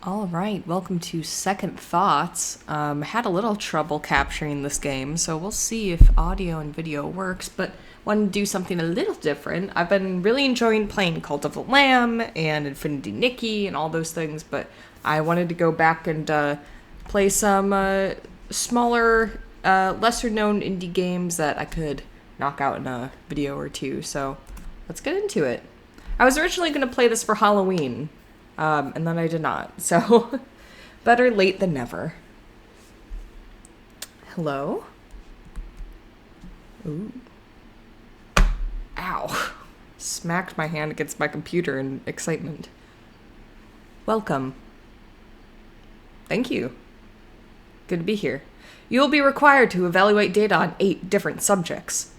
All right, welcome to Second Thoughts. Had a little trouble capturing this game, so we'll see if audio and video works, but wanted to do something a little different. I've been really enjoying playing Cult of the Lamb and Infinity Nikki and all those things, but I wanted to go back and play some smaller, lesser-known indie games that I could knock out in a video or two, so let's get into it. I was originally going to play this for Halloween, and then I did not. So, better late than never. Hello? Ooh. Ow. Smacked my hand against my computer in excitement. Welcome. Thank you. Good to be here. You will be required to evaluate data on 8 different subjects.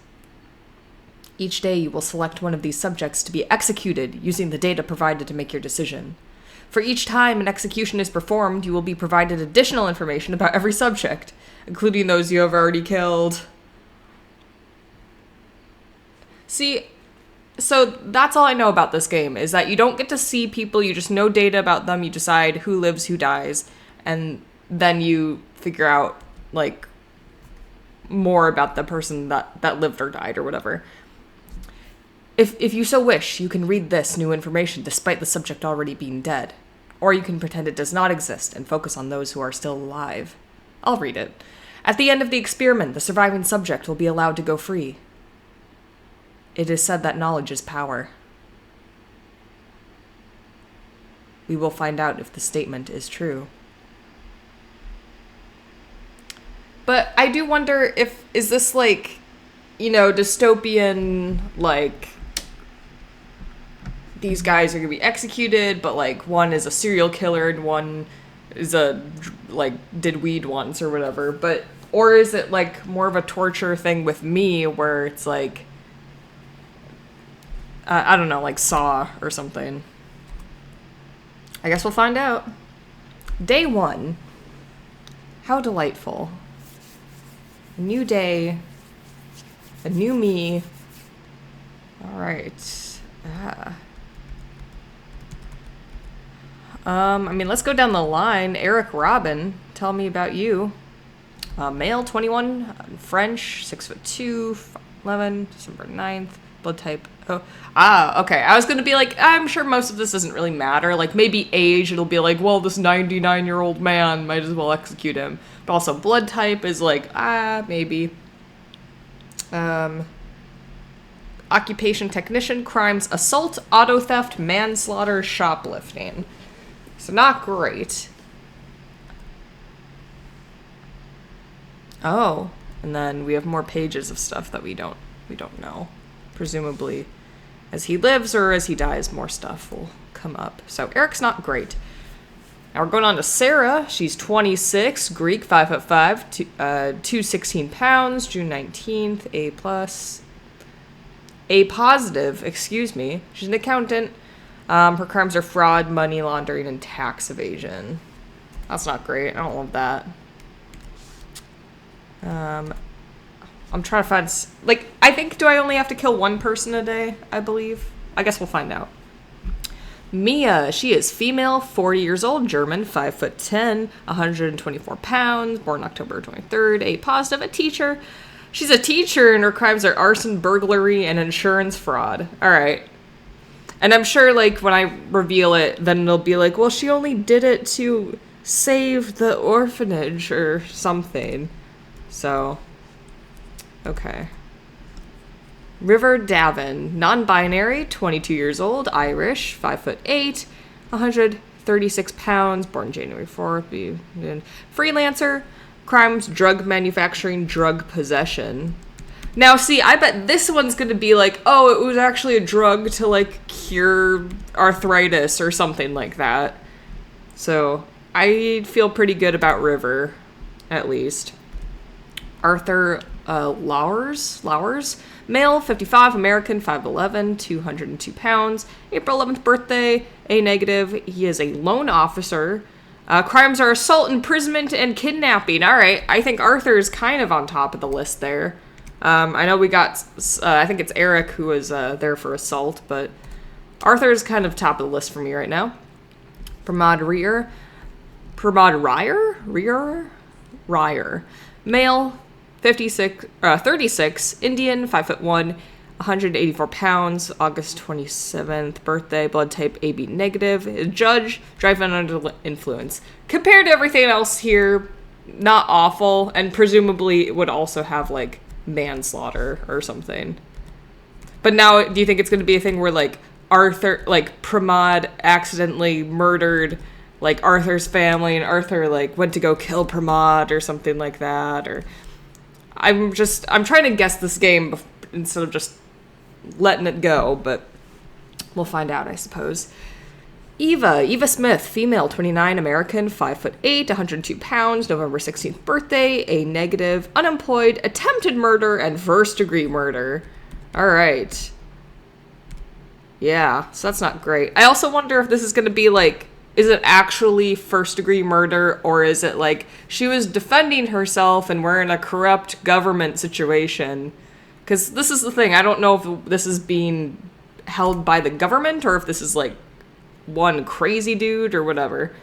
Each day you will select one of these subjects to be executed using the data provided to make your decision. For each time an execution is performed, you will be provided additional information about every subject, including those you have already killed. See, so that's all I know about this game, is that you don't get to see people, you just know data about them, you decide who lives, who dies, and then you figure out, like, more about the person that lived or died or whatever. If you so wish, you can read this new information despite the subject already being dead. Or you can pretend it does not exist and focus on those who are still alive. I'll read it. At the end of the experiment, the surviving subject will be allowed to go free. It is said that knowledge is power. We will find out if the statement is true. But I do wonder is this like, dystopian, like, these guys are gonna be executed, but, like, one is a serial killer and one is did weed once or whatever, or is it, like, more of a torture thing with me where it's, like, I don't know, like Saw or something. I guess we'll find out. Day 1. How delightful. A new day. A new me. Alright. Let's go down the line. Eric Robin, tell me about you. Male, 21, French, 6'2", 5'11", December 9th, blood type. Okay. I was gonna be like, I'm sure most of this doesn't really matter. Like, maybe age, it'll be like, well, this 99-year-old man, might as well execute him. But also blood type is like, maybe. Occupation technician, crimes, assault, auto theft, manslaughter, shoplifting. So not great. Oh, and then we have more pages of stuff that we don't know. Presumably, as he lives or as he dies, more stuff will come up. So Eric's not great. Now we're going on to Sarah. She's 26, Greek, 5'5", 216 pounds, June 19th, A positive, excuse me. She's an accountant. Her crimes are fraud, money laundering, and tax evasion. That's not great. I don't love that. I'm trying to find... I think, do I only have to kill one person a day, I believe? I guess we'll find out. Mia, she is female, 40 years old, German, 5'10", 124 pounds, born October 23rd, A positive, a teacher. She's a teacher, and her crimes are arson, burglary, and insurance fraud. All right. And I'm sure, like, when I reveal it, then it'll be like, well, she only did it to save the orphanage or something. So, okay. River Davin, non-binary, 22 years old, Irish, 5'8", 136 pounds, born January 4th, freelancer, crimes, drug manufacturing, drug possession. Now, see, I bet this one's going to be like, oh, it was actually a drug to, like, cure arthritis or something like that. So, I feel pretty good about River, at least. Arthur Lowers, male, 55, American, 5'11", 202 pounds, April 11th birthday, A negative. He is a loan officer. Crimes are assault, imprisonment, and kidnapping. All right, I think Arthur's kind of on top of the list there. I know we got, I think it's Eric who was there for assault, but Arthur's kind of top of the list for me right now. Pramod Rear, Pramod Ryer. Male, 36, Indian, 5'1", 184 pounds, August 27th birthday, blood type AB negative, judge, driving under influence. Compared to everything else here, not awful, and presumably it would also have, like, manslaughter or something. But now, do you think it's going to be a thing where, like, Pramod accidentally murdered, like, Arthur's family, and Arthur, like, went to go kill Pramod or something like that, or... I'm trying to guess this game instead of just letting it go, but we'll find out, I suppose. Eva Smith, female, 29, American, 5'8", 102 pounds, November 16th birthday, A negative, unemployed, attempted murder, and first-degree murder. All right. Yeah, so that's not great. I also wonder if this is going to be, like, is it actually first-degree murder, or is it, like, she was defending herself and we're in a corrupt government situation? Because this is the thing. I don't know if this is being held by the government or if this is, like, one crazy dude or whatever.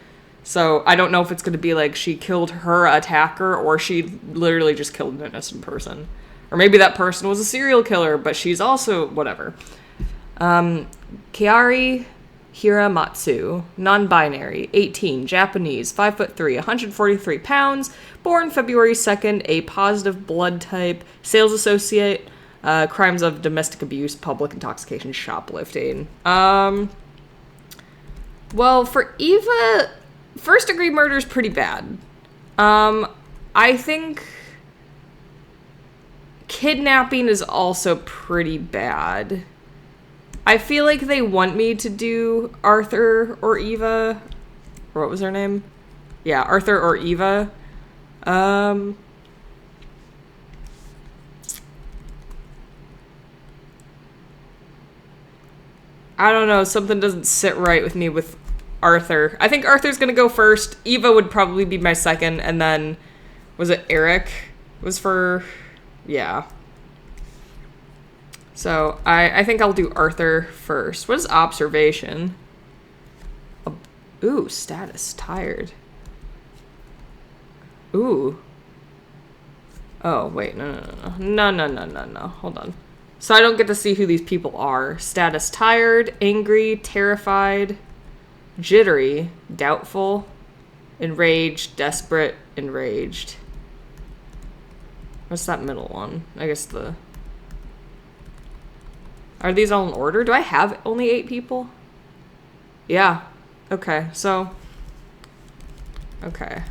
So I don't know if it's going to be, like, she killed her attacker or she literally just killed an innocent person. Or maybe that person was a serial killer, but she's also... whatever. Kiari Hiramatsu, non-binary, 18, Japanese, 5'3", 143 pounds, born February 2nd, A positive blood type, sales associate, crimes of domestic abuse, public intoxication, shoplifting. Well, for Eva, first-degree murder is pretty bad. I think kidnapping is also pretty bad. I feel like they want me to do Arthur or Eva. Or what was her name? Yeah, Arthur or Eva. I don't know. Something doesn't sit right with me with Arthur. I think Arthur's gonna go first. Eva would probably be my second. And then, was it Eric? Was for... yeah. So, I think I'll do Arthur first. What is observation? Ooh, status. Tired. Ooh. Oh, wait. No. Hold on. So I don't get to see who these people are. Status. Tired, angry, terrified, jittery, doubtful, enraged, desperate, enraged. What's that middle one? I guess the... Are these all in order? Do I have only 8 people? Yeah. Okay, so... okay.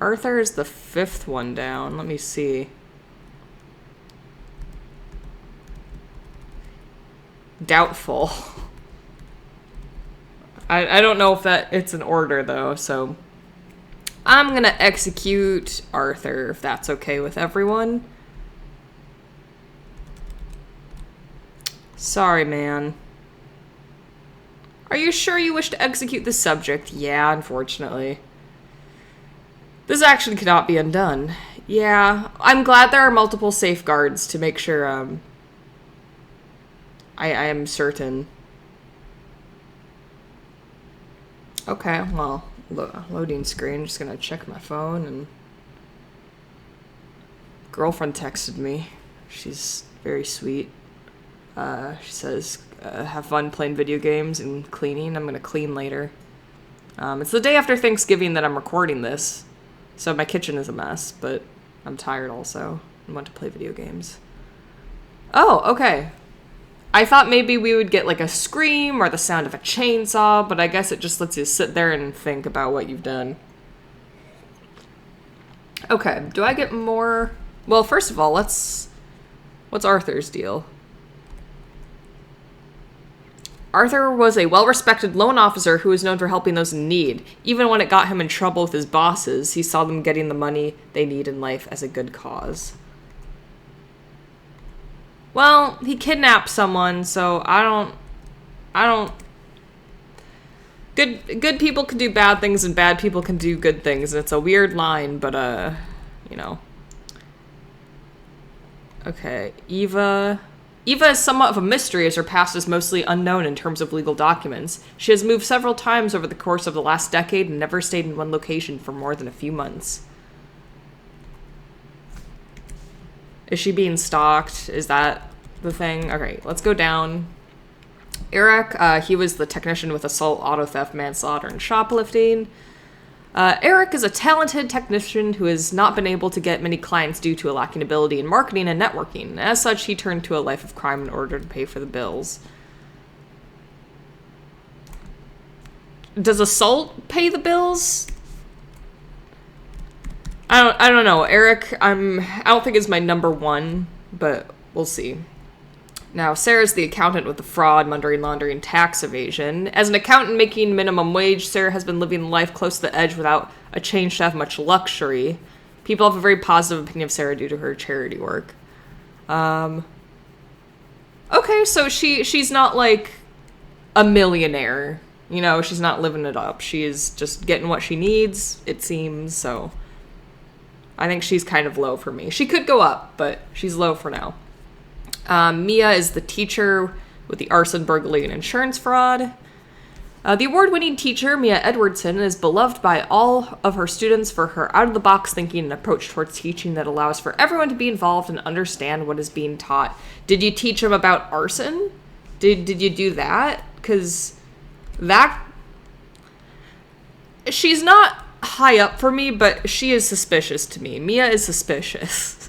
Arthur is the 5th one down. Let me see. Doubtful. I don't know if it's in order, though, so... I'm gonna execute Arthur, if that's okay with everyone. Sorry, man. Are you sure you wish to execute the subject? Yeah, unfortunately. This action cannot be undone. Yeah, I'm glad there are multiple safeguards to make sure, I am certain. Okay, well, loading screen. Just gonna check my phone and... girlfriend texted me. She's very sweet. She says, have fun playing video games and cleaning. I'm gonna clean later. It's the day after Thanksgiving that I'm recording this, so my kitchen is a mess, but I'm tired also and want to play video games. Oh, okay. I thought maybe we would get like a scream or the sound of a chainsaw, but I guess it just lets you sit there and think about what you've done. Okay, do I get more? Well, first of all, what's Arthur's deal? Arthur was a well-respected loan officer who was known for helping those in need. Even when it got him in trouble with his bosses, he saw them getting the money they need in life as a good cause. Well, he kidnapped someone, so I don't... Good people can do bad things and bad people can do good things, and it's a weird line, but, you know. Okay, Eva... Eva is somewhat of a mystery as her past is mostly unknown in terms of legal documents. She has moved several times over the course of the last decade and never stayed in one location for more than a few months. Is she being stalked? Is that the thing? Okay, let's go down. Eric, he was the technician with assault, auto theft, manslaughter, and shoplifting. Eric is a talented technician who has not been able to get many clients due to a lacking ability in marketing and networking. As such, he turned to a life of crime in order to pay for the bills. Does assault pay the bills? I don't know. Eric, I don't think is my number one, but we'll see. Now, Sarah's the accountant with the fraud, money laundering, and tax evasion. As an accountant making minimum wage, Sarah has been living life close to the edge without a change to have much luxury. People have a very positive opinion of Sarah due to her charity work. Okay, so she's not like a millionaire. You know, she's not living it up. She is just getting what she needs, it seems, so I think she's kind of low for me. She could go up, but she's low for now. Mia is the teacher with the arson, burglary, and insurance fraud. The award-winning teacher, Mia Edwardson, is beloved by all of her students for her out-of-the-box thinking and approach towards teaching that allows for everyone to be involved and understand what is being taught. Did you teach them about arson? Did you do that? Because that... She's not high up for me, but she is suspicious to me. Mia is suspicious.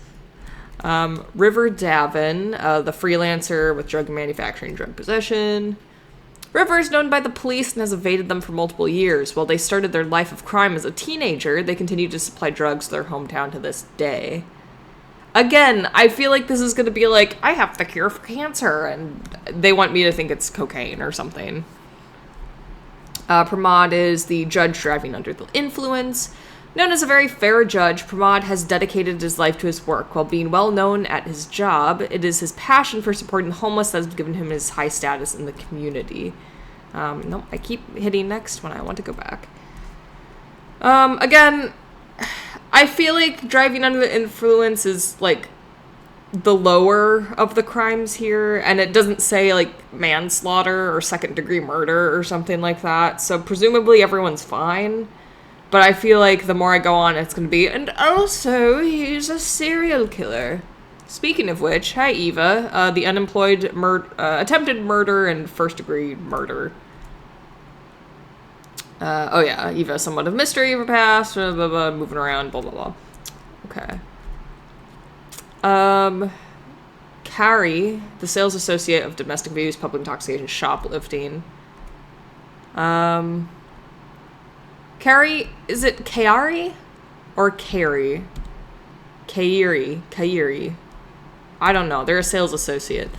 River Davin, the freelancer with drug manufacturing, drug possession. River is known by the police and has evaded them for multiple years. While they started their life of crime as a teenager, they continue to supply drugs to their hometown to this day. Again, I feel like this is going to be like, I have the cure for cancer, and they want me to think it's cocaine or something. Pramod is the judge driving under the influence. Known as a very fair judge, Pramod has dedicated his life to his work. While being well known at his job, it is his passion for supporting the homeless that has given him his high status in the community. No, I keep hitting next when I want to go back. Again, I feel like driving under the influence is, like, the lower of the crimes here, and it doesn't say, like, manslaughter or second-degree murder or something like that, so presumably everyone's fine. But I feel like the more I go on, it's going to be, and also, he's a serial killer. Speaking of which, hi Eva, the unemployed attempted murder and first-degree murder. Oh yeah, Eva, somewhat of mystery of her past, blah, blah, blah, moving around, blah, blah, blah. Okay. Carrie, the sales associate of domestic abuse, public intoxication, shoplifting. Carrie, is it Kairi or Carrie? Kairi. I don't know. They're a sales associate.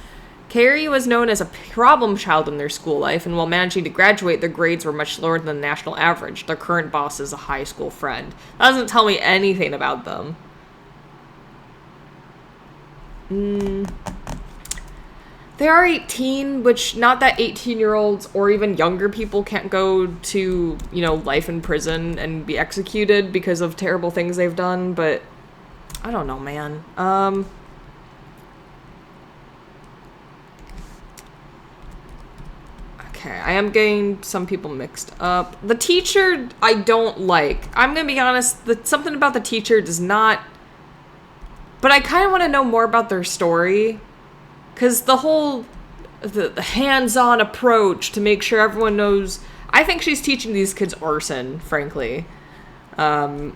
Carrie was known as a problem child in their school life, and while managing to graduate, their grades were much lower than the national average. Their current boss is a high school friend. That doesn't tell me anything about them. They are 18, which not that 18-year-olds or even younger people can't go to, you know, life in prison and be executed because of terrible things they've done, but I don't know, man. Okay, I am getting some people mixed up. The teacher, I don't like. I'm gonna be honest, something about the teacher does not... But I kind of want to know more about their story. Because the whole the hands-on approach to make sure everyone knows... I think she's teaching these kids arson, frankly. I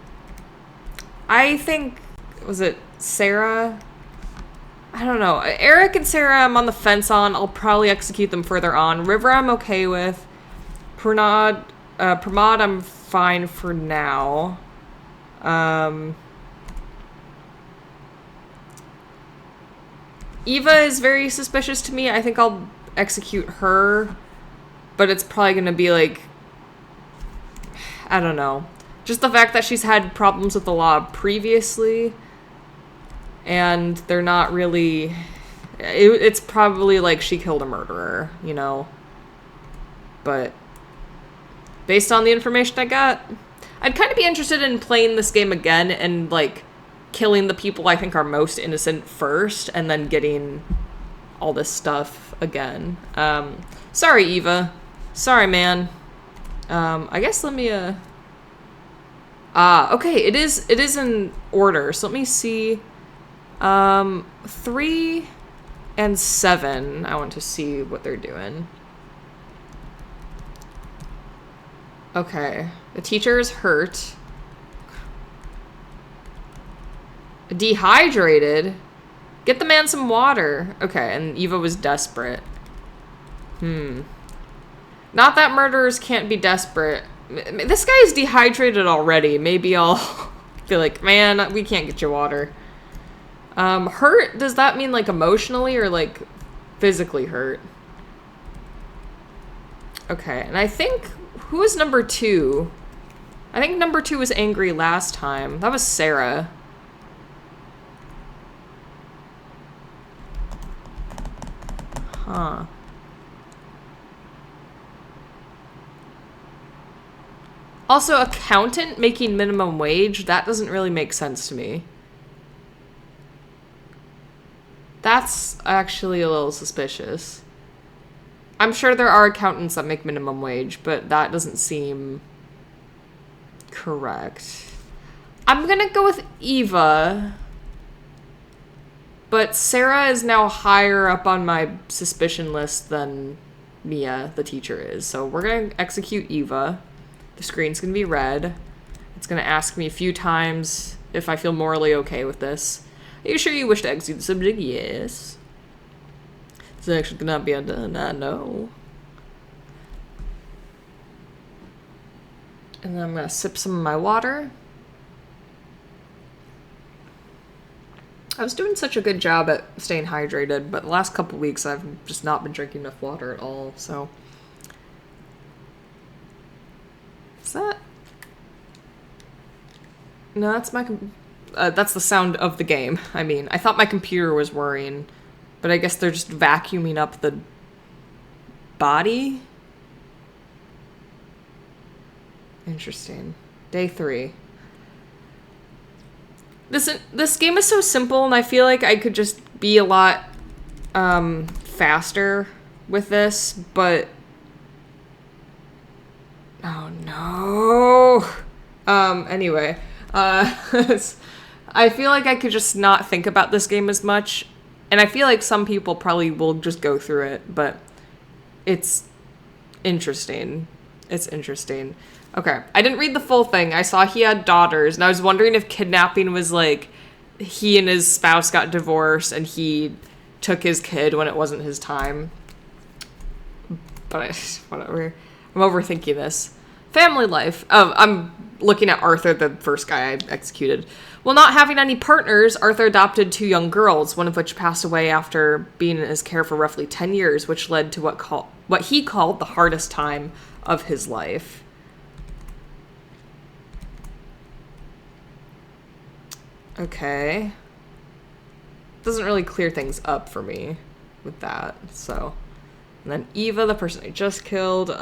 think... Was it Sarah? I don't know. Eric and Sarah, I'm on the fence on. I'll probably execute them further on. River, I'm okay with. Pramod, I'm fine for now. Eva is very suspicious to me. I think I'll execute her. But it's probably going to be like... I don't know. Just the fact that she's had problems with the law previously. And they're not really... It's probably like she killed a murderer, you know? But... based on the information I got... I'd kind of be interested in playing this game again and, like... killing the people I think are most innocent first, and then getting all this stuff again. Sorry, Eva. Sorry, man. I guess let me, okay, it is in order, so let me see. 3 and 7, I want to see what they're doing. Okay, the teacher is hurt. Dehydrated? Get the man some water. Okay, and Eva was desperate. Not that murderers can't be desperate. This guy is dehydrated already. Maybe I'll be like, man, we can't get you water. Hurt, does that mean like emotionally or like physically hurt? Okay, and I think, who was number 2? I think number 2 was angry last time. That was Sarah. Huh. Also, accountant making minimum wage, that doesn't really make sense to me. That's actually a little suspicious. I'm sure there are accountants that make minimum wage, but that doesn't seem correct. I'm gonna go with Eva, but Sarah is now higher up on my suspicion list than Mia, the teacher, is. So we're gonna execute Eva. The screen's gonna be red. It's gonna ask me a few times if I feel morally okay with this. Are you sure you wish to execute the subject? Yes. It's actually gonna be undone. I know. And then I'm gonna sip some of my water. I was doing such a good job at staying hydrated, but the last couple weeks I've just not been drinking enough water at all, so. Is that? No, that's my, that's the sound of the game. I mean, I thought my computer was worrying, but I guess they're just vacuuming up the body? Interesting. Day 3. This game is so simple, and I feel like I could just be a lot faster with this, but oh no. Anyway, I feel like I could just not think about this game as much, and I feel like some people probably will just go through it, but it's interesting. It's interesting. Okay, I didn't read the full thing. I saw he had daughters, and I was wondering if kidnapping was like he and his spouse got divorced and he took his kid when it wasn't his time. But whatever. I'm overthinking this. Family life. Oh, I'm looking at Arthur, the first guy I executed. While not having any partners, Arthur adopted 2 young girls, one of which passed away after being in his care for roughly 10 years, which led to what he called the hardest time of his life. Okay. Doesn't really clear things up for me with that, so. And then Eva, the person I just killed.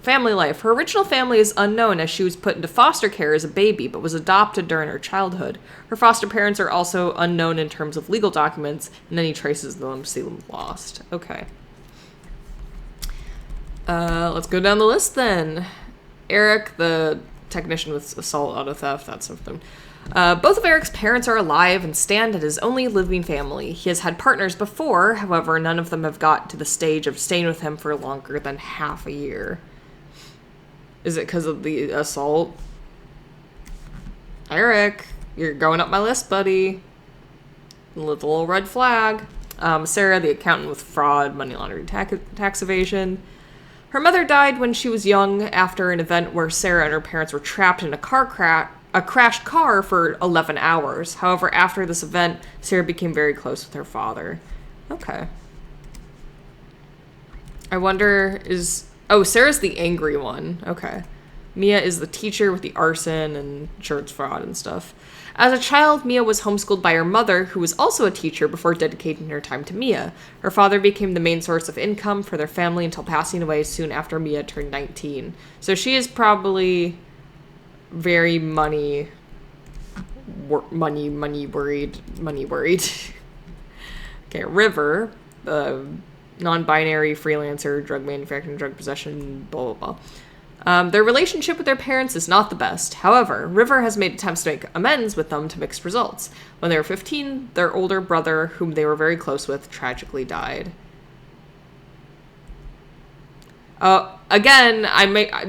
Family life. Her original family is unknown as she was put into foster care as a baby, but was adopted during her childhood. Her foster parents are also unknown in terms of legal documents, and any traces of them seem lost. Okay. Let's go down the list then. Eric, the technician with assault, auto theft, that's something. Both of Eric's parents are alive and stand as his only living family. He has had partners before, however, none of them have got to the stage of staying with him for longer than half a year. Is it because of the assault? Eric, you're going up my list, buddy. Little red flag. Sarah, the accountant with fraud, money laundering, tax evasion. Her mother died when she was young after an event where Sarah and her parents were trapped in a crashed car for 11 hours. However, after this event, Sarah became very close with her father. Okay. I wonder oh, Sarah's the angry one. Okay. Mia is the teacher with the arson and insurance fraud and stuff. As a child, Mia was homeschooled by her mother, who was also a teacher, before dedicating her time to Mia. Her father became the main source of income for their family until passing away soon after Mia turned 19. So she is probably very money worried. Okay, River. non-binary, freelancer, drug manufacturing, drug possession, blah, blah, blah. Their relationship with their parents is not the best. However, River has made attempts to make amends with them to mixed results. When they were 15, their older brother, whom they were very close with, tragically died. Again,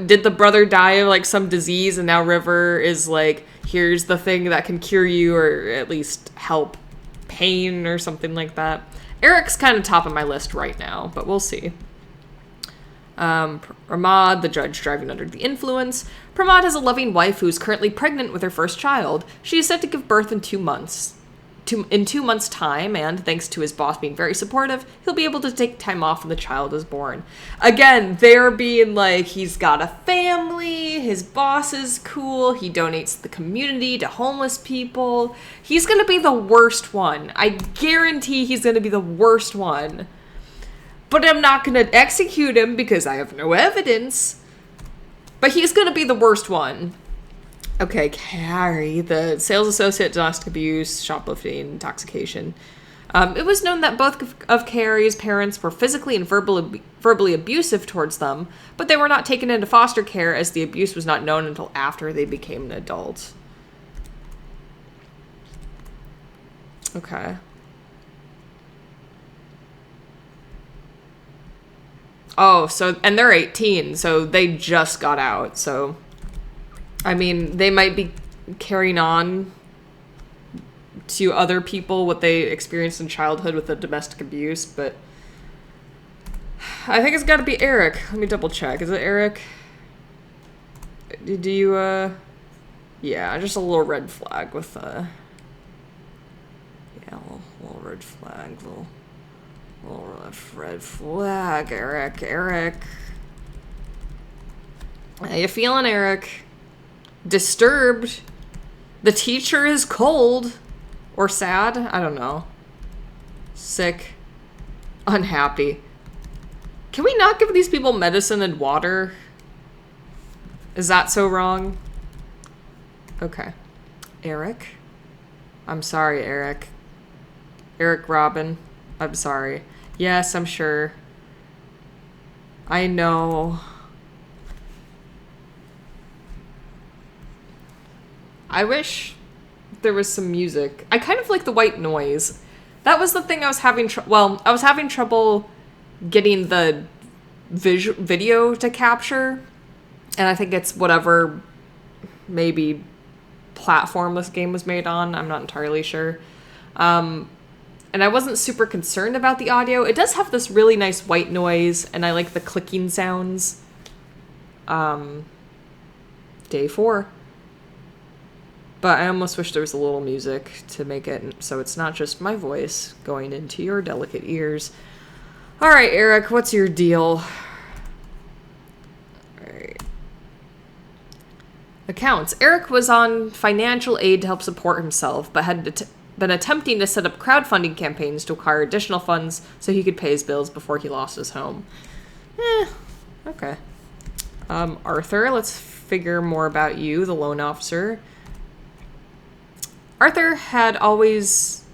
did the brother die of, like, some disease, and now River is like, here's the thing that can cure you, or at least help pain, or something like that. Eric's kind of top of my list right now, but we'll see. Pramod, the judge driving under the influence. Pramod has a loving wife who is currently pregnant with her first child. She is set to give birth in 2 months. In 2 months' time, and thanks to his boss being very supportive, he'll be able to take time off when the child is born. Again, they're being like, he's got a family, his boss is cool, he donates to the community, to homeless people. He's gonna be the worst one. I guarantee he's gonna be the worst one. But I'm not gonna execute him because I have no evidence. But he's gonna be the worst one. Okay, Carrie, the sales associate, domestic abuse, shoplifting, intoxication. It was known that both of Carrie's parents were physically and verbally abusive towards them, but they were not taken into foster care as the abuse was not known until after they became an adult. Okay. Oh, so, and they're 18, so they just got out, so... I mean, they might be carrying on to other people what they experienced in childhood with the domestic abuse, but I think it's got to be Eric. Let me double check. Is it Eric? Do you, yeah, just a little red flag with, yeah, a little red flag, little red flag, Eric. How you feeling, Eric? Disturbed. The teacher is cold. Or sad. I don't know. Sick. Unhappy. Can we not give these people medicine and water? Is that so wrong? Okay. Eric? I'm sorry, Eric. Eric Robin. I'm sorry. Yes, I'm sure. I know. I wish there was some music. I kind of like the white noise. That was the thing I was having I was having trouble getting the video to capture. And I think it's whatever maybe platform this game was made on. I'm not entirely sure. And I wasn't super concerned about the audio. It does have this really nice white noise, and I like the clicking sounds. Day 4. But I almost wish there was a little music to make it so it's not just my voice going into your delicate ears. Alright, Eric, what's your deal? Alright. Accounts. Eric was on financial aid to help support himself, but had been attempting to set up crowdfunding campaigns to acquire additional funds so he could pay his bills before he lost his home. Okay. Arthur, let's figure more about you, the loan officer. Arthur had always...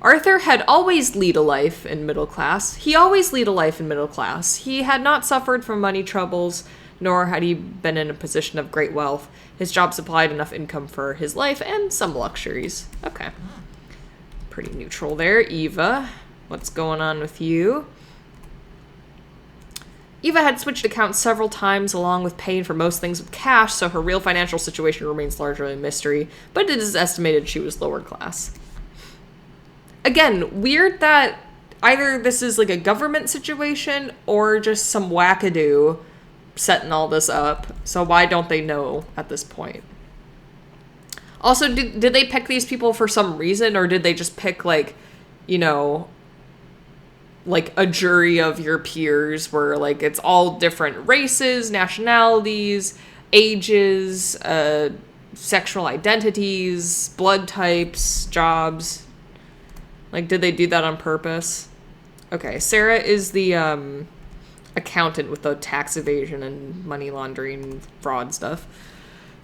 Arthur had always lead a life in middle class. He always lead a life in middle class. He had not suffered from money troubles, nor had he been in a position of great wealth. His job supplied enough income for his life and some luxuries. Okay. Pretty neutral there. Eva, what's going on with you? Eva had switched accounts several times along with paying for most things with cash, so her real financial situation remains largely a mystery, but it is estimated she was lower class. Again, weird that either this is like a government situation or just some wackadoo setting all this up, so why don't they know at this point? Also, did they pick these people for some reason, or did they just pick, like, you know, like a jury of your peers where, like, it's all different races, nationalities, ages, sexual identities, blood types, jobs? Like, did they do that on purpose? Okay, Sarah is the accountant with the tax evasion and money laundering fraud stuff.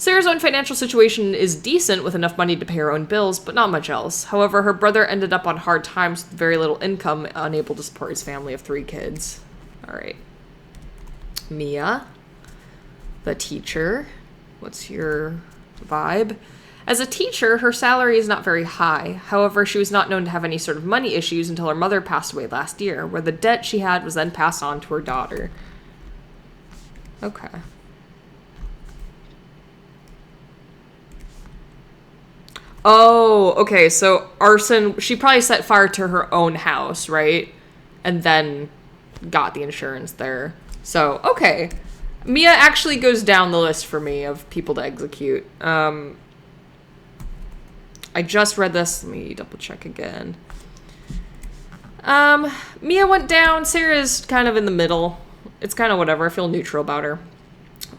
Sarah's own financial situation is decent with enough money to pay her own bills, but not much else. However, her brother ended up on hard times with very little income, unable to support his family of 3 kids. All right. Mia, the teacher. What's your vibe? As a teacher, her salary is not very high. However, she was not known to have any sort of money issues until her mother passed away last year, where the debt she had was then passed on to her daughter. Okay. Oh, okay, so arson, she probably set fire to her own house, right? And then got the insurance there. So, okay. Mia actually goes down the list for me of people to execute. I just read this. Let me double check again. Mia went down. Sarah's kind of in the middle. It's kind of whatever. I feel neutral about her.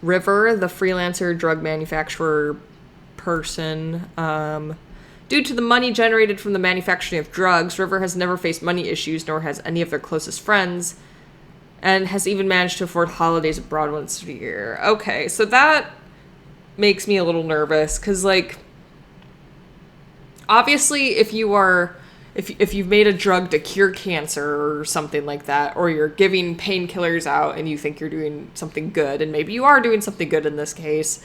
River, the freelancer drug manufacturer person. Due to the money generated from the manufacturing of drugs, River has never faced money issues, nor has any of their closest friends, and has even managed to afford holidays abroad once a year. Okay, so that makes me a little nervous, because, like, obviously, if you've made a drug to cure cancer or something like that, or you're giving painkillers out and you think you're doing something good, and maybe you are doing something good in this case,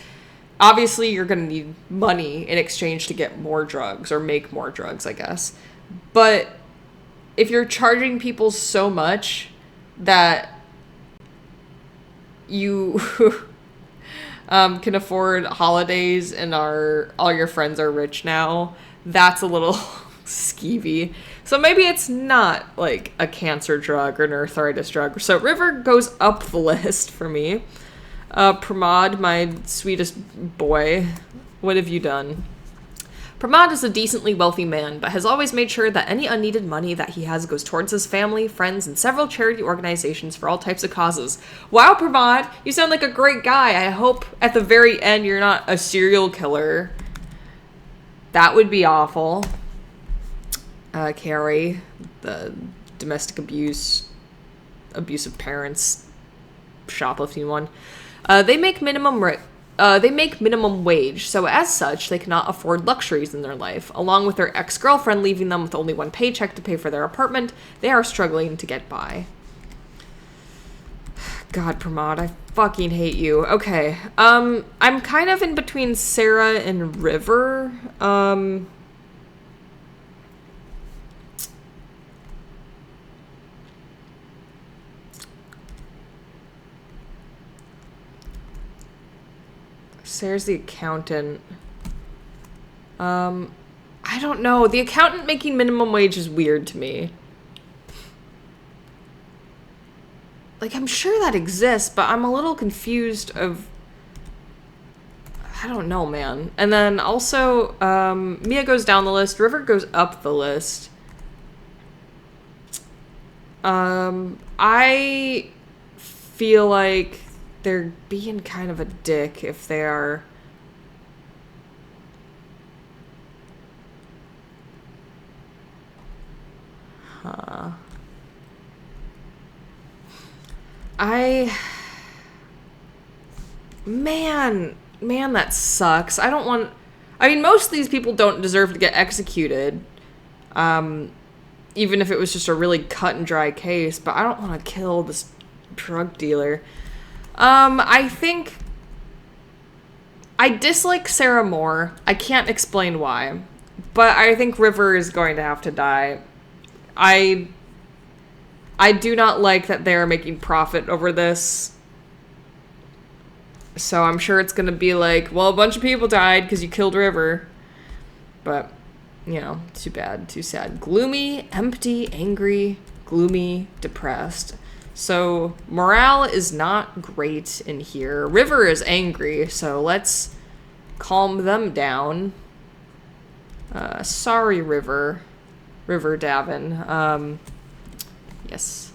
obviously you're going to need money in exchange to get more drugs or make more drugs, I guess. But if you're charging people so much that you can afford holidays and all your friends are rich now, that's a little skeevy. So maybe it's not like a cancer drug or an arthritis drug. So River goes up the list for me. Pramod, my sweetest boy, what have you done? Pramod is a decently wealthy man, but has always made sure that any unneeded money that he has goes towards his family, friends, and several charity organizations for all types of causes. Wow, Pramod, you sound like a great guy. I hope at the very end you're not a serial killer. That would be awful. Carrie, the domestic abusive parents, shoplifting one. They make minimum wage, so as such, they cannot afford luxuries in their life. Along with their ex-girlfriend leaving them with only one paycheck to pay for their apartment, they are struggling to get by. God, Pramod, I fucking hate you. Okay, I'm kind of in between Sarah and River. Sarah's the accountant. I don't know. The accountant making minimum wage is weird to me. Like, I'm sure that exists, but I'm a little confused of... I don't know, man. And then also, Mia goes down the list. River goes up the list. I feel like they're being kind of a dick if they are... Man, that sucks. I don't want... I mean, most of these people don't deserve to get executed. Even if it was just a really cut and dry case, but I don't want to kill this drug dealer. I think I dislike Sarah more. I can't explain why, but I think River is going to have to die. I do not like that they're making profit over this. So I'm sure it's going to be like, well, a bunch of people died because you killed River. But, you know, too bad, too sad. Gloomy, empty, angry, gloomy, depressed. So morale is not great in here. River is angry, so let's calm them down. Sorry, River Davin. Yes.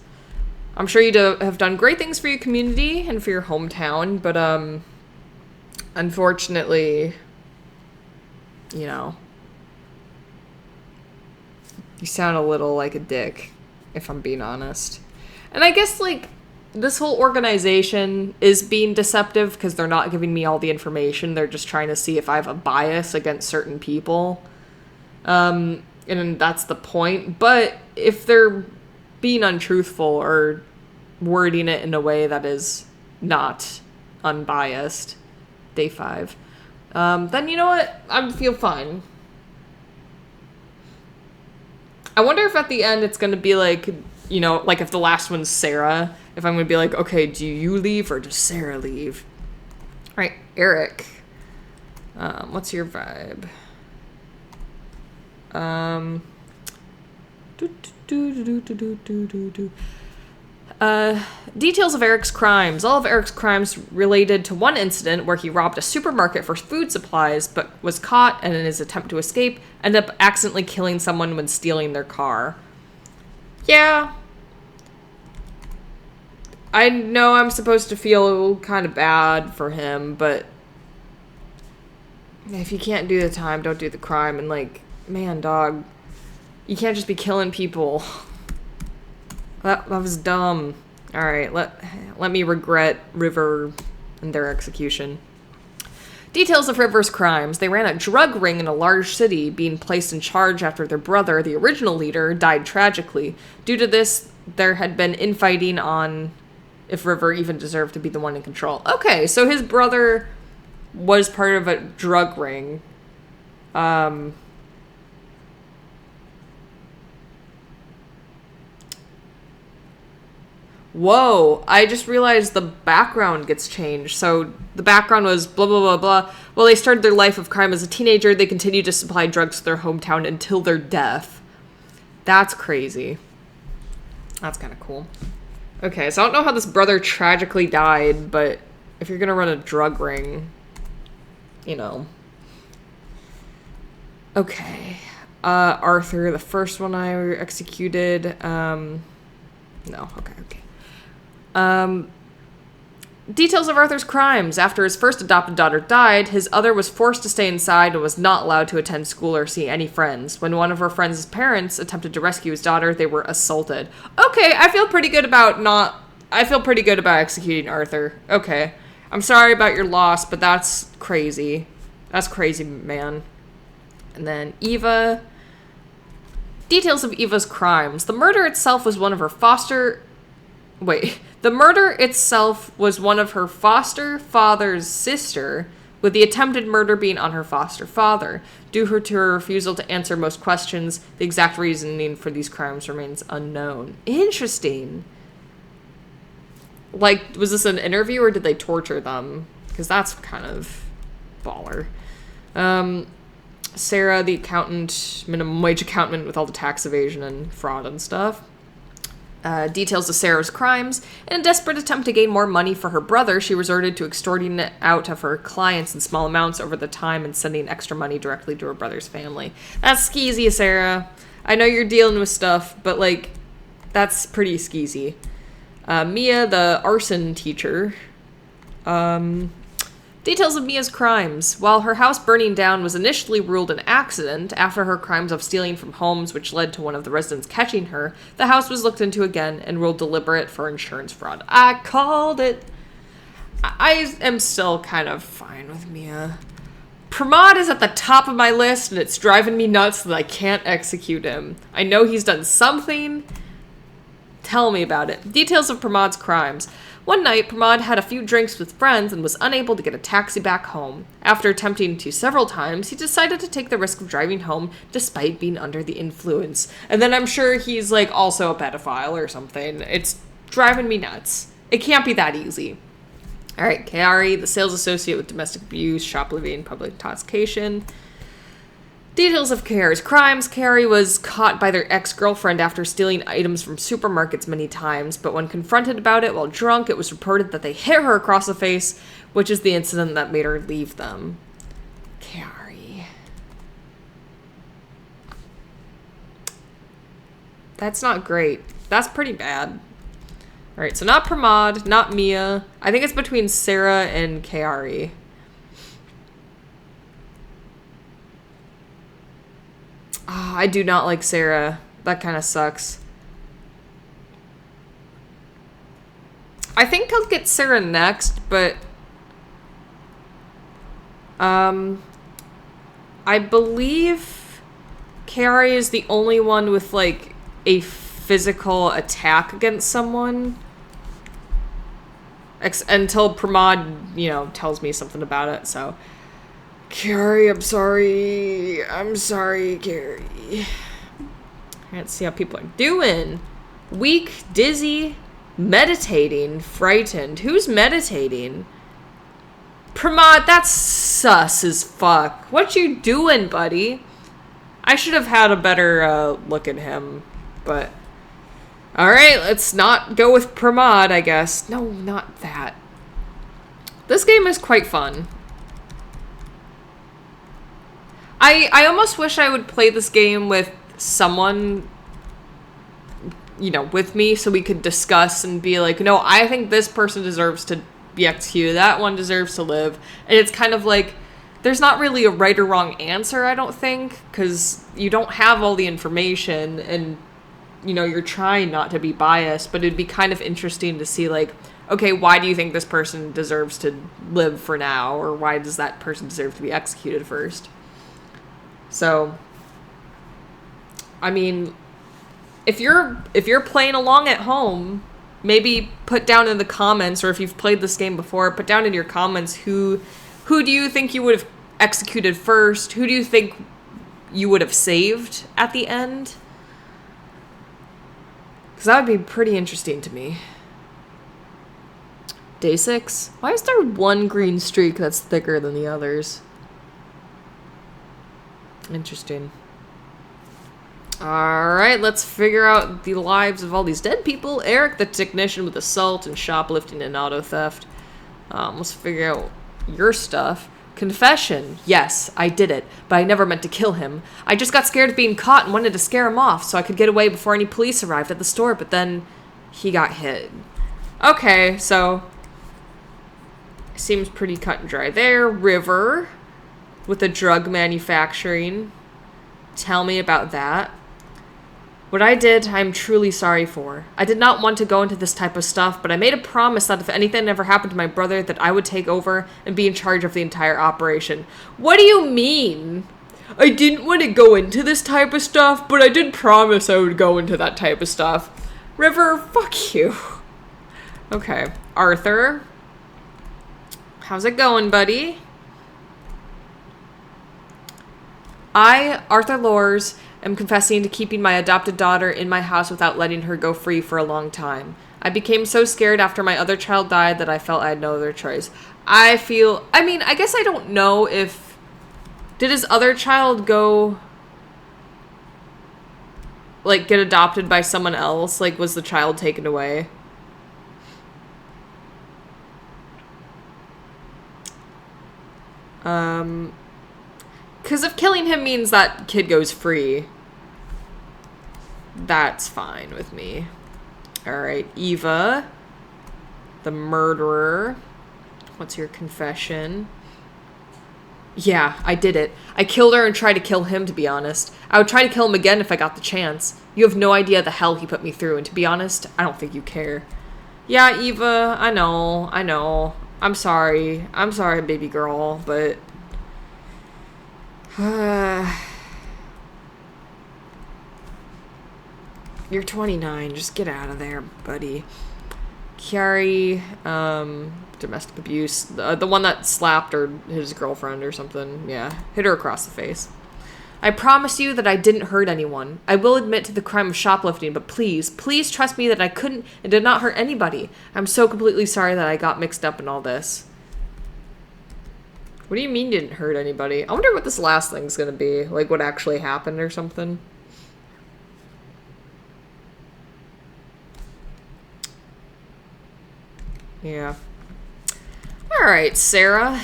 I'm sure you have done great things for your community and for your hometown, but unfortunately, you know, you sound a little like a dick, if I'm being honest. And I guess, like, this whole organization is being deceptive because they're not giving me all the information. They're just trying to see if I have a bias against certain people. And that's the point. But if they're being untruthful or wording it in a way that is not unbiased, day 5, then you know what? I feel fine. I wonder if at the end it's going to be like, you know, like if the last one's Sarah, if I'm going to be like, okay, do you leave or does Sarah leave? All right, Eric. What's your vibe? Details of Eric's crimes. All of Eric's crimes related to one incident where he robbed a supermarket for food supplies, but was caught and in his attempt to escape, ended up accidentally killing someone when stealing their car. Yeah. I know I'm supposed to feel kind of bad for him, but if you can't do the time, don't do the crime. And like, man, dog, you can't just be killing people. That was dumb. Alright, let me regret River and their execution. Details of River's crimes. They ran a drug ring in a large city, being placed in charge after their brother, the original leader, died tragically. Due to this, there had been infighting on if River even deserved to be the one in control. Okay, so his brother was part of a drug ring. Whoa, I just realized the background gets changed. So the background was blah, blah, blah, blah. Well, they started their life of crime as a teenager. They continued to supply drugs to their hometown until their death. That's crazy. That's kind of cool. Okay, so I don't know how this brother tragically died, but if you're going to run a drug ring, you know. Okay. Arthur, the first one I executed. No, okay. Details of Arthur's crimes. After his first adopted daughter died, his other was forced to stay inside and was not allowed to attend school or see any friends. When one of her friends' parents attempted to rescue his daughter, they were assaulted. Okay, I feel pretty good about executing Arthur. Okay. I'm sorry about your loss, but that's crazy. That's crazy, man. And then Eva. Details of Eva's crimes. The murder itself was one of her foster father's sister, with the attempted murder being on her foster father. Due to her refusal to answer most questions, the exact reasoning for these crimes remains unknown. Interesting. Like, was this an interview or did they torture them? Because that's kind of baller. Sarah, the accountant, minimum wage accountant with all the tax evasion and fraud and stuff. Details of Sarah's crimes. In a desperate attempt to gain more money for her brother, she resorted to extorting it out of her clients in small amounts over the time and sending extra money directly to her brother's family. That's skeezy, Sarah. I know you're dealing with stuff, but, like, that's pretty skeezy. Mia, the arson teacher. Details of Mia's crimes. While her house burning down was initially ruled an accident, after her crimes of stealing from homes which led to one of the residents catching her, the house was looked into again and ruled deliberate for insurance fraud. I called it. I am still kind of fine with Mia. Pramod is at the top of my list, and it's driving me nuts that I can't execute him. I know he's done something. Tell me about it. Details of Pramod's crimes. One night, Pramod had a few drinks with friends and was unable to get a taxi back home. After attempting to several times, he decided to take the risk of driving home despite being under the influence. And then I'm sure he's, like, also a pedophile or something. It's driving me nuts. It can't be that easy. Alright, Kaori, the sales associate with domestic abuse, shoplifting, public intoxication. Details of Kaori's crimes. Kaori was caught by their ex-girlfriend after stealing items from supermarkets many times, but when confronted about it while drunk, it was reported that they hit her across the face, which is the incident that made her leave them. Kaori. That's not great. That's pretty bad. Alright, so not Pramod, not Mia. I think it's between Sarah and Kaori. Oh, I do not like Sarah. That kind of sucks. I think I'll get Sarah next, but I believe Carrie is the only one with like a physical attack against someone. Until Pramod, tells me something about it, so. Carrie, I'm sorry. I'm sorry, Carrie. Let's see how people are doing. Weak, dizzy, meditating, frightened. Who's meditating? Pramod, that's sus as fuck. What you doing, buddy? I should have had a better look at him, but... Alright, let's not go with Pramod, I guess. No, not that. This game is quite fun. I almost wish I would play this game with someone, with me, so we could discuss and be like, no, I think this person deserves to be executed, that one deserves to live. And it's kind of like, there's not really a right or wrong answer, I don't think, because you don't have all the information, and, you're trying not to be biased, but it'd be kind of interesting to see, like, okay, why do you think this person deserves to live for now, or why does that person deserve to be executed first? So, I mean, if you're playing along at home, maybe put down in the comments, or if you've played this game before, put down in your comments who do you think you would have executed first? Who do you think you would have saved at the end? Because that would be pretty interesting to me. Day 6. Why is there one green streak that's thicker than the others? Interesting. Alright, let's figure out the lives of all these dead people. Eric, the technician with assault and shoplifting and auto theft. Let's figure out your stuff. Confession. Yes, I did it, but I never meant to kill him. I just got scared of being caught and wanted to scare him off so I could get away before any police arrived at the store, but then he got hit. Okay, so seems pretty cut and dry there. River with the drug manufacturing. Tell me about that. What I did, I'm truly sorry for. I did not want to go into this type of stuff, but I made a promise that if anything ever happened to my brother, that I would take over and be in charge of the entire operation. What do you mean? I didn't want to go into this type of stuff, but I did promise I would go into that type of stuff. River, fuck you. Okay. Arthur. How's it going, buddy? I, Arthur Lors, am confessing to keeping my adopted daughter in my house without letting her go free for a long time. I became so scared after my other child died that I felt I had no other choice. I guess I don't know if... Did his other child go... like, get adopted by someone else? Like, was the child taken away? Because if killing him means that kid goes free, that's fine with me. Alright, Eva, the murderer. What's your confession? Yeah, I did it. I killed her and tried to kill him, to be honest. I would try to kill him again if I got the chance. You have no idea the hell he put me through, and to be honest, I don't think you care. Yeah, Eva, I know. I'm sorry, baby girl, but... You're 29, just get out of there, buddy. Carrie, domestic abuse. The one that slapped his girlfriend or something. Yeah, hit her across the face. I promise you that I didn't hurt anyone. I will admit to the crime of shoplifting, but please trust me that I couldn't and did not hurt anybody. I'm so completely sorry that I got mixed up in all this. What do you mean you didn't hurt anybody? I wonder what this last thing's gonna be. Like, what actually happened or something. Yeah. Alright, Sarah.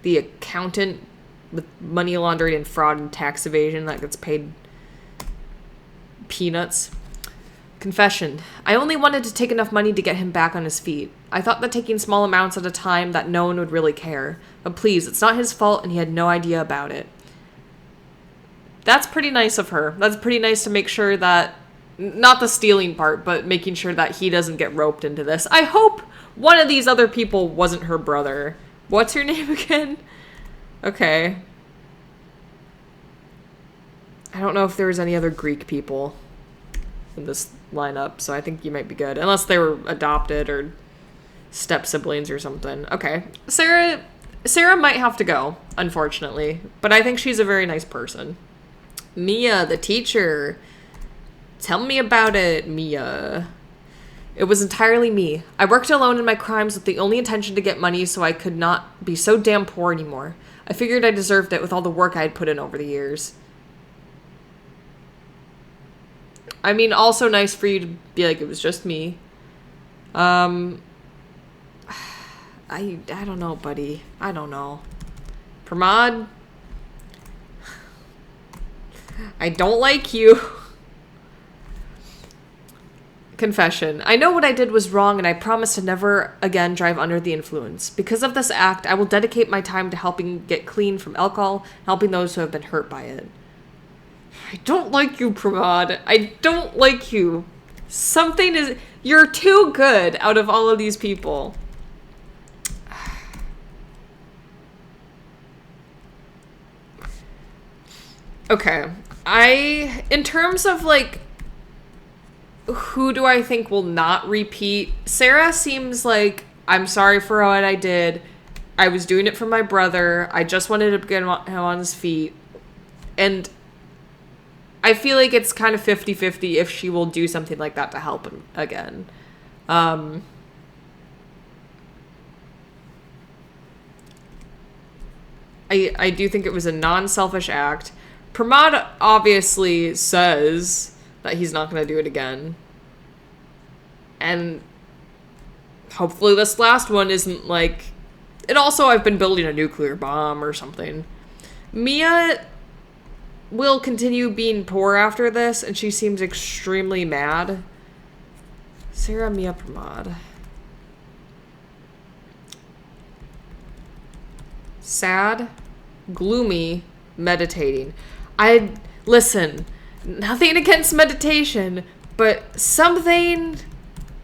The accountant with money laundering and fraud and tax evasion that gets paid peanuts. Confession. I only wanted to take enough money to get him back on his feet. I thought that taking small amounts at a time that no one would really care. But please, it's not his fault and he had no idea about it. That's pretty nice of her. That's pretty nice to make sure that not the stealing part, but making sure that he doesn't get roped into this. I hope one of these other people wasn't her brother. What's your name again? Okay. I don't know if there was any other Greek people in this lineup, so I think you might be good. Unless they were adopted or step-siblings or something. Okay. Sarah might have to go, unfortunately. But I think she's a very nice person. Mia, the teacher. Tell me about it, Mia. It was entirely me. I worked alone in my crimes with the only intention to get money so I could not be so damn poor anymore. I figured I deserved it with all the work I had put in over the years. I mean, also nice for you to be like, it was just me. I don't know, buddy. I don't know. Pramod? I don't like you. Confession. I know what I did was wrong and I promise to never again drive under the influence. Because of this act, I will dedicate my time to helping get clean from alcohol, helping those who have been hurt by it. I don't like you, Pramod. I don't like you. Something is... You're too good out of all of these people. Okay. In terms of, like, who do I think will not repeat? Sarah seems like, I'm sorry for what I did. I was doing it for my brother. I just wanted to get him on his feet. And I feel like it's kind of 50-50 if she will do something like that to help him again. I do think it was a non-selfish act. Pramod obviously says that he's not going to do it again. And hopefully this last one isn't like... And also I've been building a nuclear bomb or something. Mia will continue being poor after this, and she seems extremely mad. Sarah, Mia, Pramod. Sad, gloomy, meditating. Listen, nothing against meditation, but something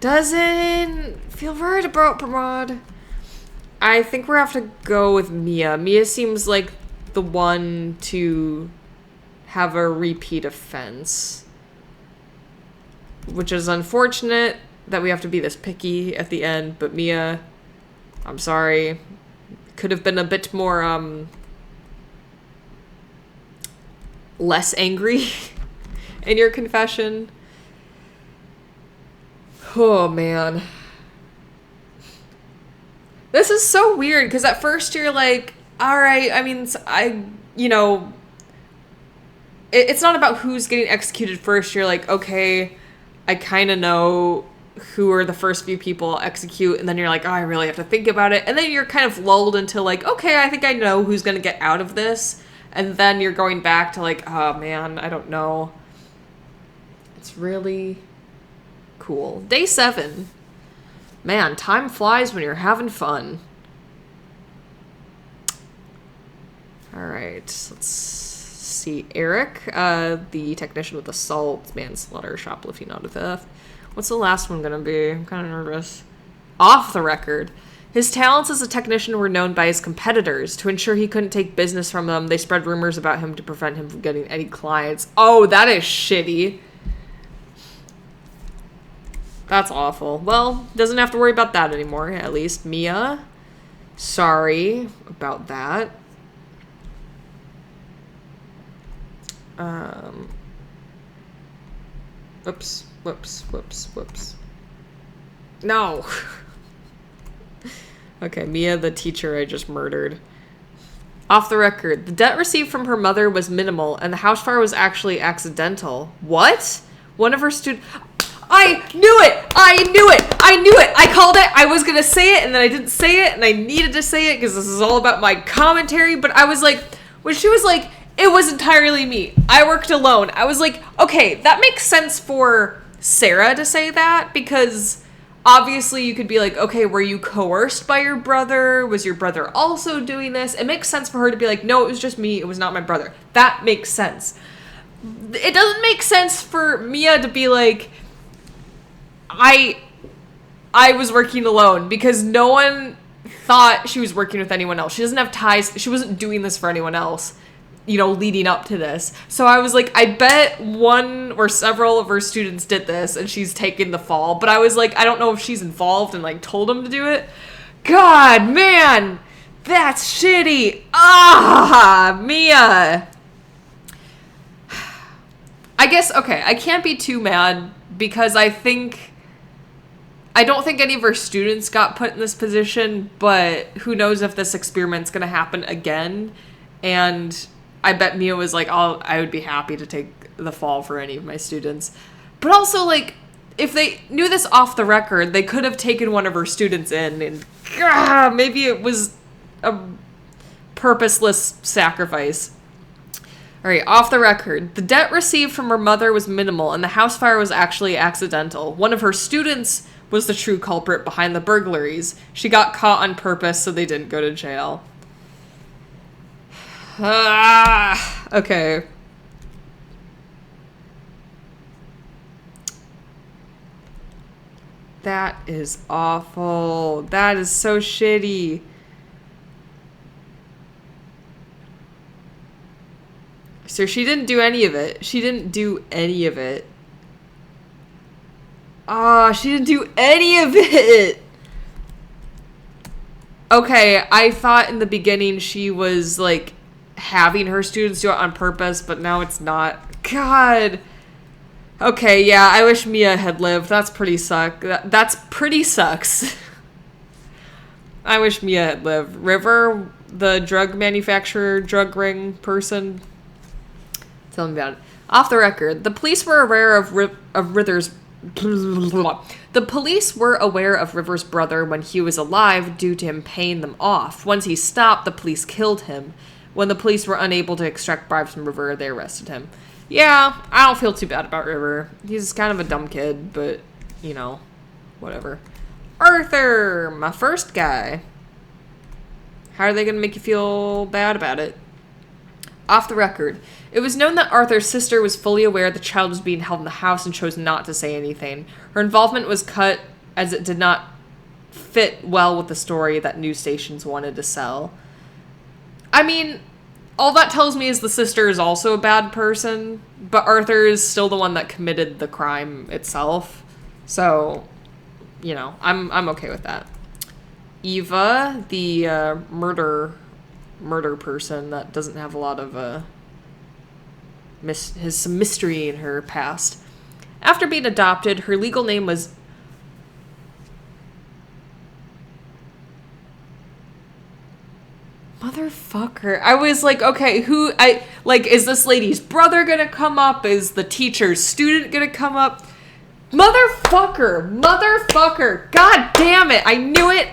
doesn't feel right about Pramod. I think we're have to go with Mia. Mia seems like the one to have a repeat offense. Which is unfortunate that we have to be this picky at the end, but Mia, I'm sorry. Could have been a bit more, less angry in your confession. Oh, man. This is so weird, because at first you're like, alright, I mean, it's not about who's getting executed first. You're like, okay, I kind of know who are the first few people I'll execute, and then you're like, oh, I really have to think about it. And then you're kind of lulled into like, okay, I think I know who's going to get out of this. And then you're going back to like, oh man, I don't know. It's really cool. Day 7. Man, time flies when you're having fun. Alright, let's see. Eric, the technician with assault, manslaughter, shoplifting out of theft. What's the last one gonna be? I'm kind of nervous. Off the record. His talents as a technician were known by his competitors. To ensure he couldn't take business from them, they spread rumors about him to prevent him from getting any clients. Oh, that is shitty. That's awful. Well, doesn't have to worry about that anymore, at least. Mia, sorry about that. Whoops. No. Okay, Mia, the teacher I just murdered. Off the record, the debt received from her mother was minimal, and the house fire was actually accidental. What? One of her students... I knew it! I called it! I was gonna say it, and then I didn't say it, and I needed to say it, because this is all about my commentary, but I was like... When she was like, it was entirely me. I worked alone. I was like, okay, that makes sense for Sarah to say that, because... Obviously, you could be like, okay, were you coerced by your brother? Was your brother also doing this? It makes sense for her to be like, no, it was just me. It was not my brother. That makes sense. it doesn't make sense for Mia to be like, I was working alone, because no one thought she was working with anyone else. She doesn't have ties. She wasn't doing this for anyone else, leading up to this. So I was like, I bet one or several of her students did this and she's taking the fall. But I was like, I don't know if she's involved and like told them to do it. God, man, that's shitty. Mia. I guess, okay, I can't be too mad because I don't think any of her students got put in this position, but who knows if this experiment's going to happen again. And I bet Mia was like, I would be happy to take the fall for any of my students. But also, like, if they knew this off the record, they could have taken one of her students in, and maybe it was a purposeless sacrifice. All right, off the record. The debt received from her mother was minimal, and the house fire was actually accidental. One of her students was the true culprit behind the burglaries. She got caught on purpose, so they didn't go to jail. Okay. That is awful. That is so shitty. So she didn't do any of it. She didn't do any of it. She didn't do any of it. Okay, I thought in the beginning she was, like, having her students do it on purpose, but now it's not. God. Okay, yeah, I wish Mia had lived. That's pretty that's pretty sucks. I wish Mia had lived. River, the drug manufacturer, drug ring person. Tell me about it. Off the record, the police were aware of River's... The police were aware of River's brother when he was alive due to him paying them off. Once he stopped, the police killed him. When the police were unable to extract bribes from River, they arrested him. Yeah, I don't feel too bad about River. He's kind of a dumb kid, but, whatever. Arthur, my first guy. How are they going to make you feel bad about it? Off the record, it was known that Arthur's sister was fully aware the child was being held in the house and chose not to say anything. Her involvement was cut as it did not fit well with the story that news stations wanted to sell. I mean, all that tells me is the sister is also a bad person, but Arthur is still the one that committed the crime itself. So, I'm okay with that. Eva, the murder person that doesn't have a lot of has some mystery in her past. After being adopted, her legal name was motherfucker. I was like, okay, is this lady's brother gonna come up? Is the teacher's student gonna come up? Motherfucker. God damn it. I knew it.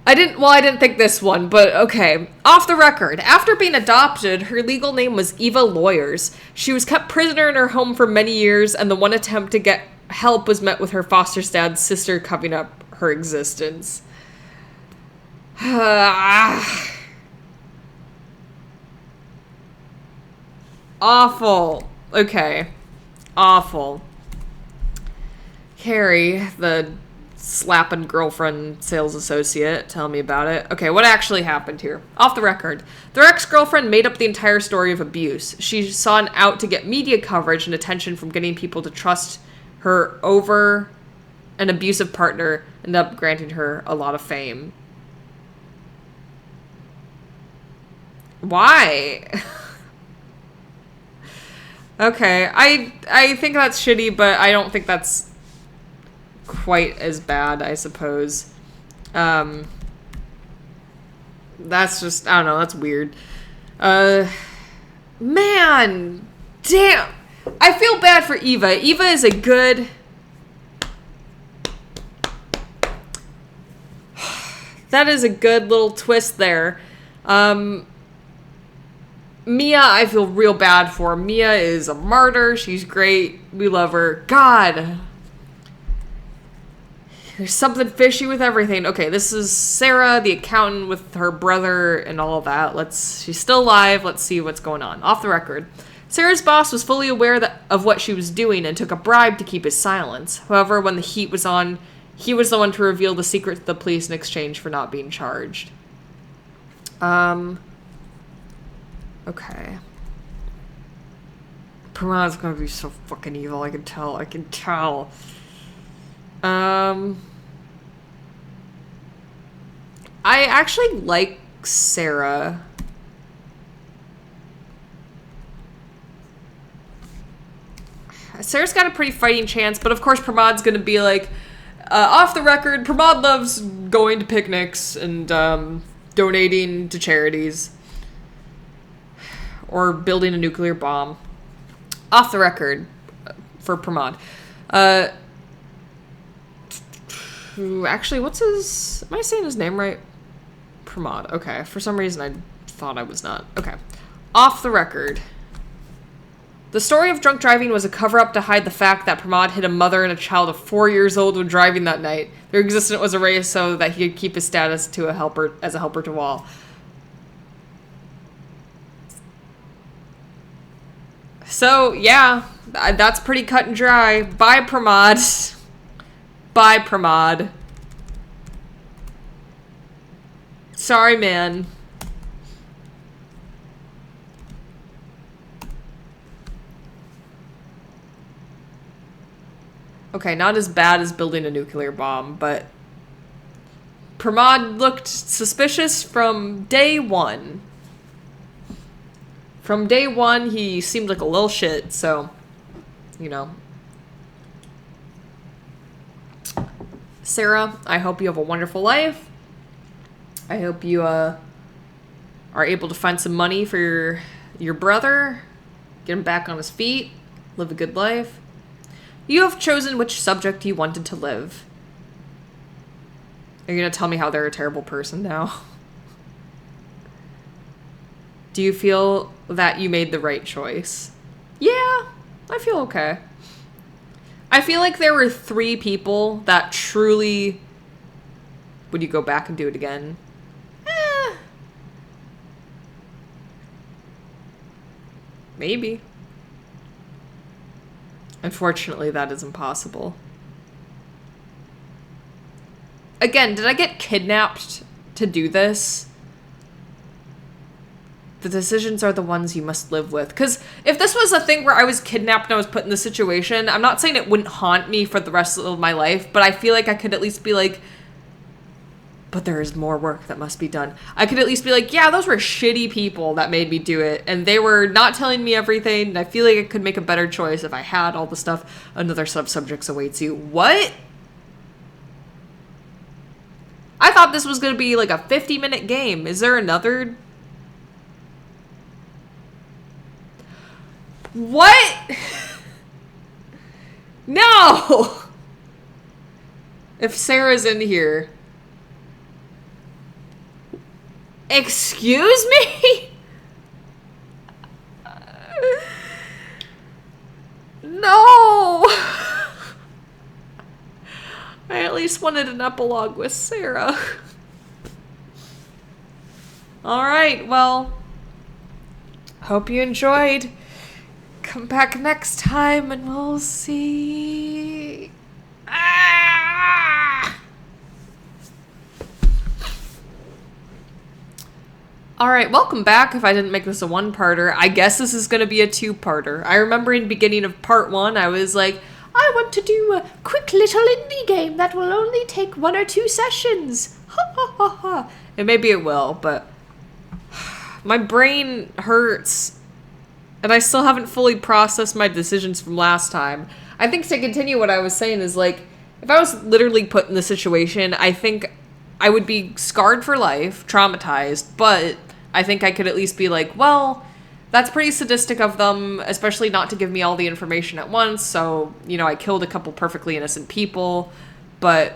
I didn't think this one, but okay. Off the record, after being adopted, her legal name was Eva Lawyers. She was kept prisoner in her home for many years, and the one attempt to get help was met with her foster dad's sister covering up her existence. Awful. Okay. Awful. Carrie, the slapping girlfriend sales associate, tell me about it. Okay, what actually happened here? Off the record, their ex-girlfriend made up the entire story of abuse. She saw an out to get media coverage and attention from getting people to trust her over an abusive partner, ended up granting her a lot of fame. Why? Okay, I think that's shitty, but I don't think that's quite as bad, I suppose. That's just, I don't know, that's weird. Man, damn. I feel bad for Eva. Eva is a good... That is a good little twist there. Mia, I feel real bad for. Mia is a martyr. She's great. We love her. God. There's something fishy with everything. Okay, this is Sarah, the accountant, with her brother and all of that. She's still alive. Let's see what's going on. Off the record. Sarah's boss was fully aware of what she was doing and took a bribe to keep his silence. However, when the heat was on, he was the one to reveal the secret to the police in exchange for not being charged. Okay. Pramad's gonna be so fucking evil, I can tell. I actually like Sarah. Sarah's got a pretty fighting chance, but of course Pramad's gonna be like, off the record, Pramad loves going to picnics and donating to charities. Or building a nuclear bomb. Off the record for Pramad. Actually, what's his... Am I saying his name right? Pramad. Okay. For some reason, I thought I was not. Okay. Off the record. The story of drunk driving was a cover-up to hide the fact that Pramad hit a mother and a child of 4 years old when driving that night. Their existence was erased so that he could keep his status to as a helper to all. So, yeah, that's pretty cut and dry. Bye, Pramad. Bye, Pramad. Sorry, man. Okay, not as bad as building a nuclear bomb, but Pramad looked suspicious from day one. From day one, he seemed like a little shit, so, you know. Sarah, I hope you have a wonderful life. I hope you are able to find some money for your brother, get him back on his feet, live a good life. You have chosen which subject you wanted to live. Are you going to tell me how they're a terrible person now? Do you feel that you made the right choice? Yeah, I feel okay. I feel like there were 3 people that truly... Would you go back and do it again? Maybe. Unfortunately, that is impossible. Again, did I get kidnapped to do this? The decisions are the ones you must live with. Because if this was a thing where I was kidnapped and I was put in this situation, I'm not saying it wouldn't haunt me for the rest of my life, but I feel like I could at least be like, but there is more work that must be done. I could at least be like, yeah, those were shitty people that made me do it, and they were not telling me everything, and I feel like I could make a better choice if I had all the stuff. Another subjects awaits you. What? I thought this was going to be like a 50-minute game. Is there another... What? No! If Sarah's in here... Excuse me? No! I at least wanted an epilogue with Sarah. Alright, well, hope you enjoyed. Come back next time and we'll see. Alright, welcome back. If I didn't make this a one-parter, I guess this is going to be a two-parter. I remember in the beginning of part 1, I was like, I want to do a quick little indie game that will only take 1 or 2 sessions. Ha ha ha ha. And maybe it will, but my brain hurts. And I still haven't fully processed my decisions from last time. I think to continue what I was saying is like, if I was literally put in this situation, I think I would be scarred for life, traumatized, but I think I could at least be like, well, that's pretty sadistic of them, especially not to give me all the information at once. So, you know, I killed a couple perfectly innocent people, but,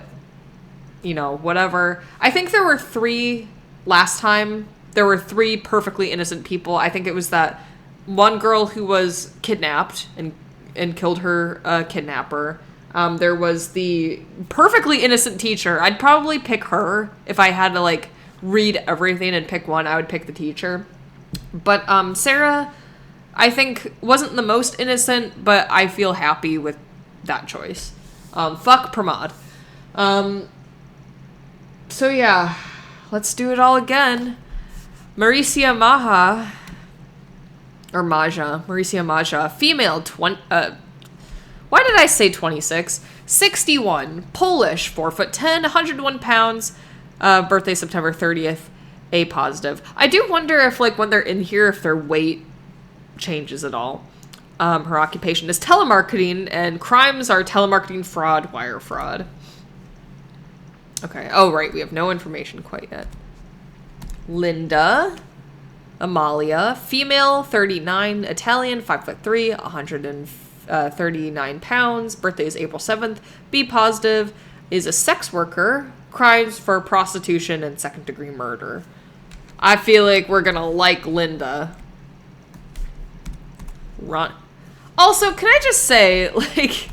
you know, whatever. I think there were 3 last time. There were 3 perfectly innocent people. I think it was that one girl who was kidnapped and killed her kidnapper. There was the perfectly innocent teacher. I'd probably pick her if I had to, like, read everything and pick one. I would pick the teacher. But Sarah, I think, wasn't the most innocent, but I feel happy with that choice. Fuck Pramod. So yeah, let's do it all again. Mauricia Maja, or Maja, Mauricia Maja, female, why did I say 26? 61, Polish, 4'10", 101 pounds, birthday September 30th, A positive. I do wonder if, like, when they're in here, if their weight changes at all. Her occupation is telemarketing, and crimes are telemarketing fraud, wire fraud. Okay, oh right, we have no information quite yet. Linda Amalia, female, 39, Italian, 5'3", 139 pounds, birthday is April 7th, B positive, is a sex worker, crimes for prostitution and second-degree murder. I feel like we're gonna like Linda. Run. Also, can I just say, like,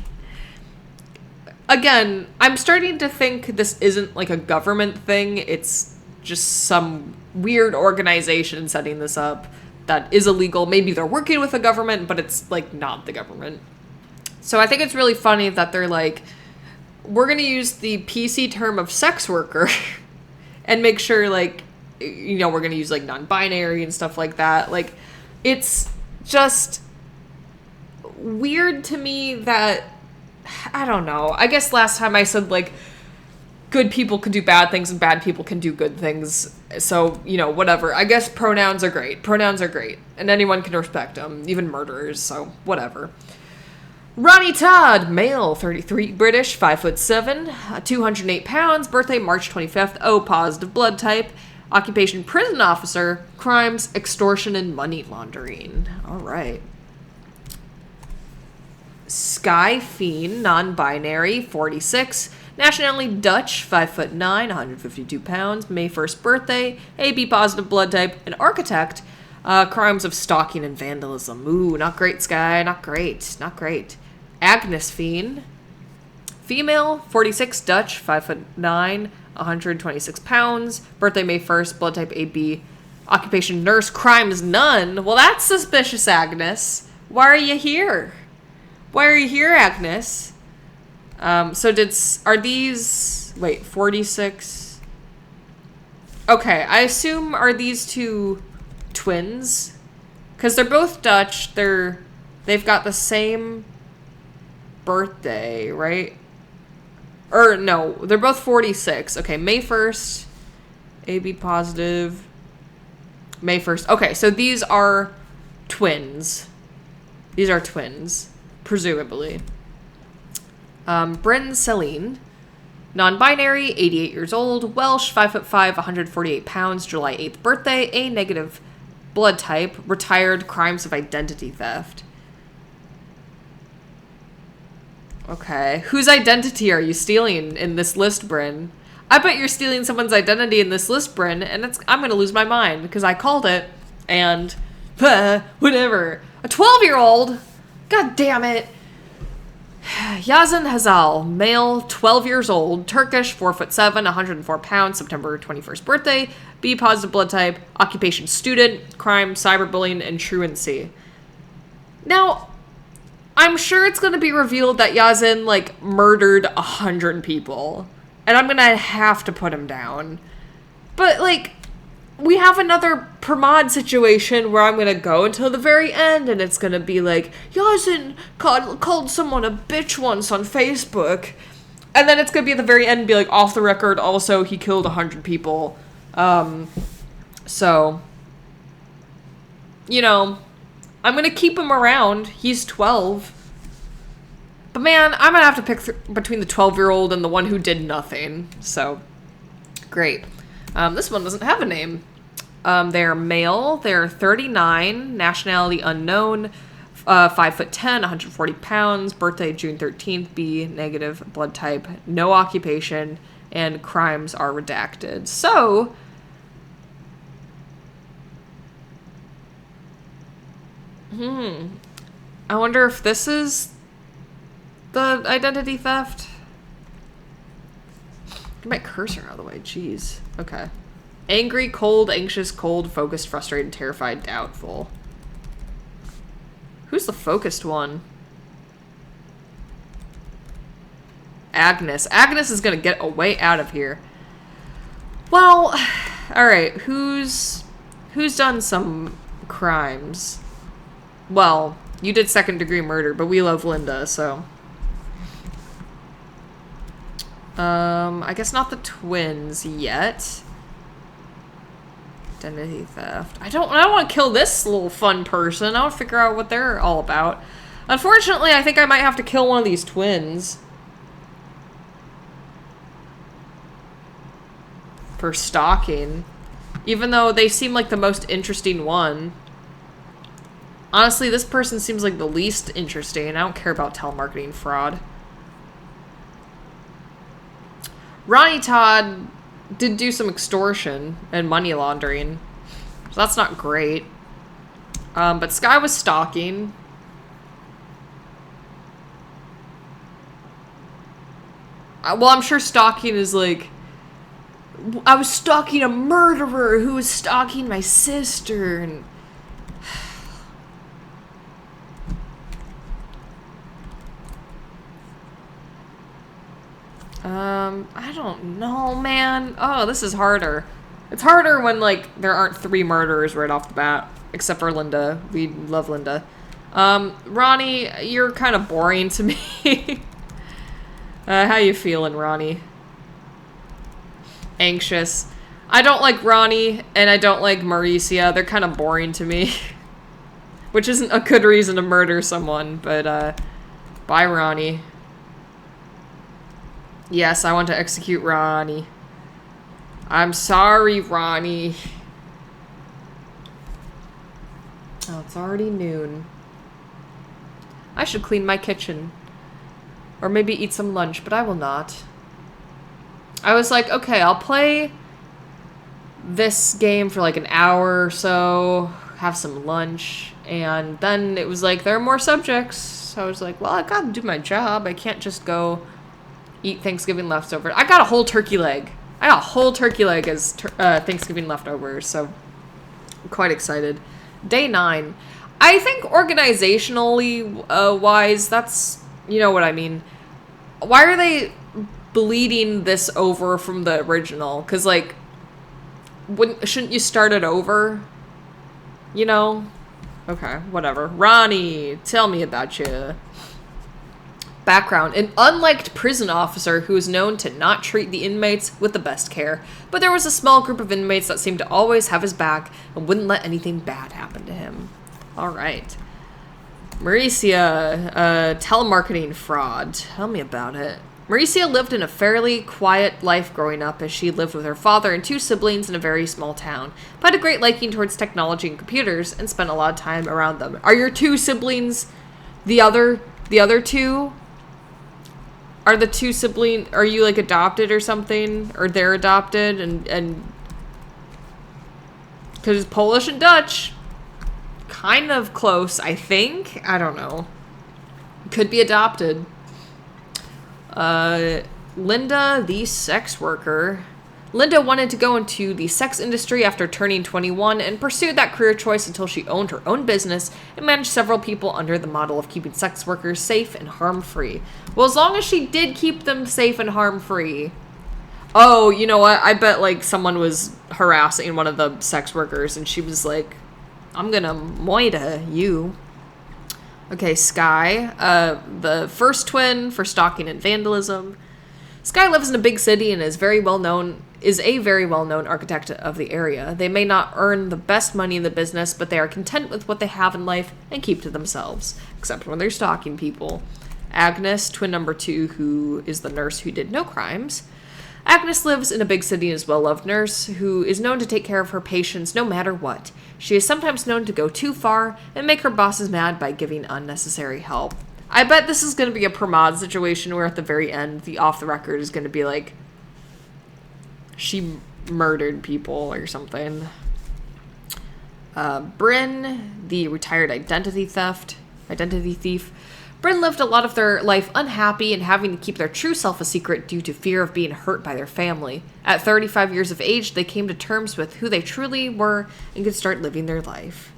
again, I'm starting to think this isn't, like, a government thing. It's just some weird organization setting this up that is illegal. Maybe they're working with the government, but it's, like, not the government. So I think it's really funny that they're like, we're going to use the PC term of sex worker and make sure, like, you know, we're going to use, like, non-binary and stuff like that. Like, it's just weird to me that, I don't know. I guess last time I said, like, good people can do bad things and bad people can do good things. So, you know, whatever. I guess pronouns are great. Pronouns are great. And anyone can respect them, even murderers, so whatever. Ronnie Todd, male, 33, British, 5'7", 208 pounds, birthday March 25th, O positive blood type, occupation prison officer, crimes, extortion, and money laundering. All right. Sky Fiend, non-binary, 46, nationality Dutch, 5'9", 152 pounds, May 1st birthday, AB positive blood type, an architect, crimes of stalking and vandalism. Ooh, not great, Sky, not great, not great. Agnes Fiend, female, 46, Dutch, 5'9", 126 pounds, birthday May 1st, blood type AB, occupation nurse, crimes none. Well, that's suspicious, Agnes. Why are you here? Why are you here, Agnes? Are these, wait, 46? Okay, I assume, are these two twins? Because they're both Dutch, they've got the same birthday, right? Or, no, they're both 46. Okay, May 1st, AB positive, May 1st. Okay, so these are twins. These are twins. Presumably. Bryn Celine, non-binary, 88 years old, Welsh, 5'5", 148 pounds, July 8th birthday, A negative blood type, retired, crimes of identity theft. Okay, whose identity are you stealing in this list, Bryn? I bet you're stealing someone's identity in this list, Bryn, and I'm gonna lose my mind, because I called it, and, whatever. A 12-year-old? God damn it. Yazan Hazal, male, 12 years old, Turkish, 4'7", 104 pounds, September 21st birthday, B positive blood type, occupation student, crime, cyberbullying, and truancy. Now, I'm sure it's going to be revealed that Yazan, like, murdered 100 people, and I'm going to have to put him down. But, like, we have another Pramod situation where I'm going to go until the very end, and it's going to be like, Yazan called someone a bitch once on Facebook. And then it's going to be at the very end and be like, off the record, also, he killed 100 people. So, you know, I'm going to keep him around. He's 12. But man, I'm going to have to pick between the 12-year-old and the one who did nothing. So, great. This one doesn't have a name. They're male, they're 39, nationality unknown, 5'10", 140 pounds, birthday June 13th, B negative blood type, no occupation, and crimes are redacted. So, I wonder if this is The identity theft? Get my cursor out of the way. Jeez. Okay. Angry, cold, anxious, cold, focused, frustrated, terrified, doubtful. Who's the focused one? Agnes. Agnes is gonna get a way out of here. Well, alright. Who's done some crimes? Well, you did second-degree murder, but we love Linda, so... I guess not the twins yet. Identity theft. I don't want to kill this little fun person. I want to figure out what they're all about. Unfortunately, I think I might have to kill one of these twins. For stalking. Even though they seem like the most interesting one. Honestly, this person seems like the least interesting. I don't care about telemarketing fraud. Ronnie Todd did do some extortion and money laundering. So that's not great. But Sky was stalking. Well, I'm sure stalking is like... I was stalking a murderer who was stalking my sister and... I don't know, man. Oh, this is harder. It's harder when, like, there aren't 3 murderers right off the bat. Except for Linda. We love Linda. Ronnie, you're kind of boring to me. How you feeling, Ronnie? Anxious. I don't like Ronnie, and I don't like Mauricia. They're kind of boring to me. Which isn't a good reason to murder someone, but, bye, Ronnie. Yes, I want to execute Ronnie. I'm sorry, Ronnie. Oh, it's already noon. I should clean my kitchen. Or maybe eat some lunch, but I will not. I was like, okay, I'll play this game for like an hour or so, have some lunch, and then it was like, there are more subjects. So I was like, well, I gotta do my job. I can't just go eat Thanksgiving leftovers. I got a whole turkey leg. I got a whole turkey leg as Thanksgiving leftovers, so I'm quite excited. Day 9. I think organizationally wise, that's, you know what I mean. Why are they bleeding this over from the original? Because, like, shouldn't you start it over? You know? Okay, whatever. Ronnie, tell me about you. Background: an unliked prison officer who is known to not treat the inmates with the best care, but there was a small group of inmates that seemed to always have his back and wouldn't let anything bad happen to him. Alright. Mauricia, telemarketing fraud. Tell me about it. Mauricia lived in a fairly quiet life growing up, as she lived with her father and 2 siblings in a very small town, but had a great liking towards technology and computers and spent a lot of time around them. Are your 2 siblings the other 2? Are the 2 siblings, are you like adopted or something? Or they're adopted and because it's Polish and Dutch. Kind of close, I think. I don't know. Could be adopted. Linda, the sex worker. Linda wanted to go into the sex industry after turning 21 and pursued that career choice until she owned her own business and managed several people under the model of keeping sex workers safe and harm-free. Well, as long as she did keep them safe and harm-free. Oh, you know what? I bet, like, someone was harassing one of the sex workers and she was like, I'm gonna moida you. Okay, Sky. The first twin for stalking and vandalism. Sky lives in a big city and is a very well-known architect of the area. They may not earn the best money in the business, but they are content with what they have in life and keep to themselves, except when they're stalking people. Agnes, twin number 2, who is the nurse who did no crimes. Agnes lives in a big city and is a well-loved nurse who is known to take care of her patients no matter what. She is sometimes known to go too far and make her bosses mad by giving unnecessary help. I bet this is going to be a Pramod situation where at the very end, the off-the-record is going to be like, she murdered people or something. Bryn, the retired identity thief. Bryn lived a lot of their life unhappy and having to keep their true self a secret due to fear of being hurt by their family. At 35 years of age, they came to terms with who they truly were and could start living their life.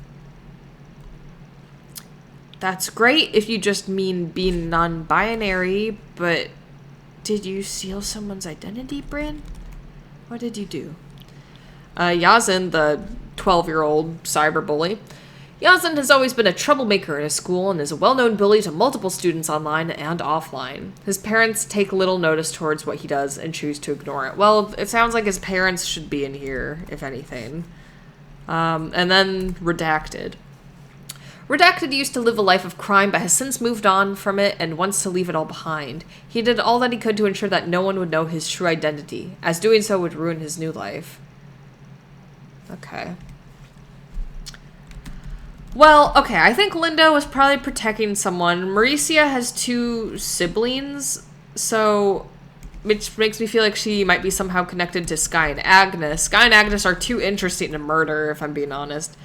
That's great if you just mean being non-binary, but did you steal someone's identity, Bryn? What did you do? Yazin, the 12-year-old cyberbully. Yazin has always been a troublemaker in his school and is a well-known bully to multiple students online and offline. His parents take little notice towards what he does and choose to ignore it. Well, it sounds like his parents should be in here, if anything. And then Redacted. Redacted used to live a life of crime but has since moved on from it and wants to leave it all behind. He did all that he could to ensure that no one would know his true identity, as doing so would ruin his new life. Okay. Well, okay, I think Linda was probably protecting someone. Mauricia has 2 siblings, so which makes me feel like she might be somehow connected to Sky and Agnes. Sky and Agnes are too interesting to murder, if I'm being honest.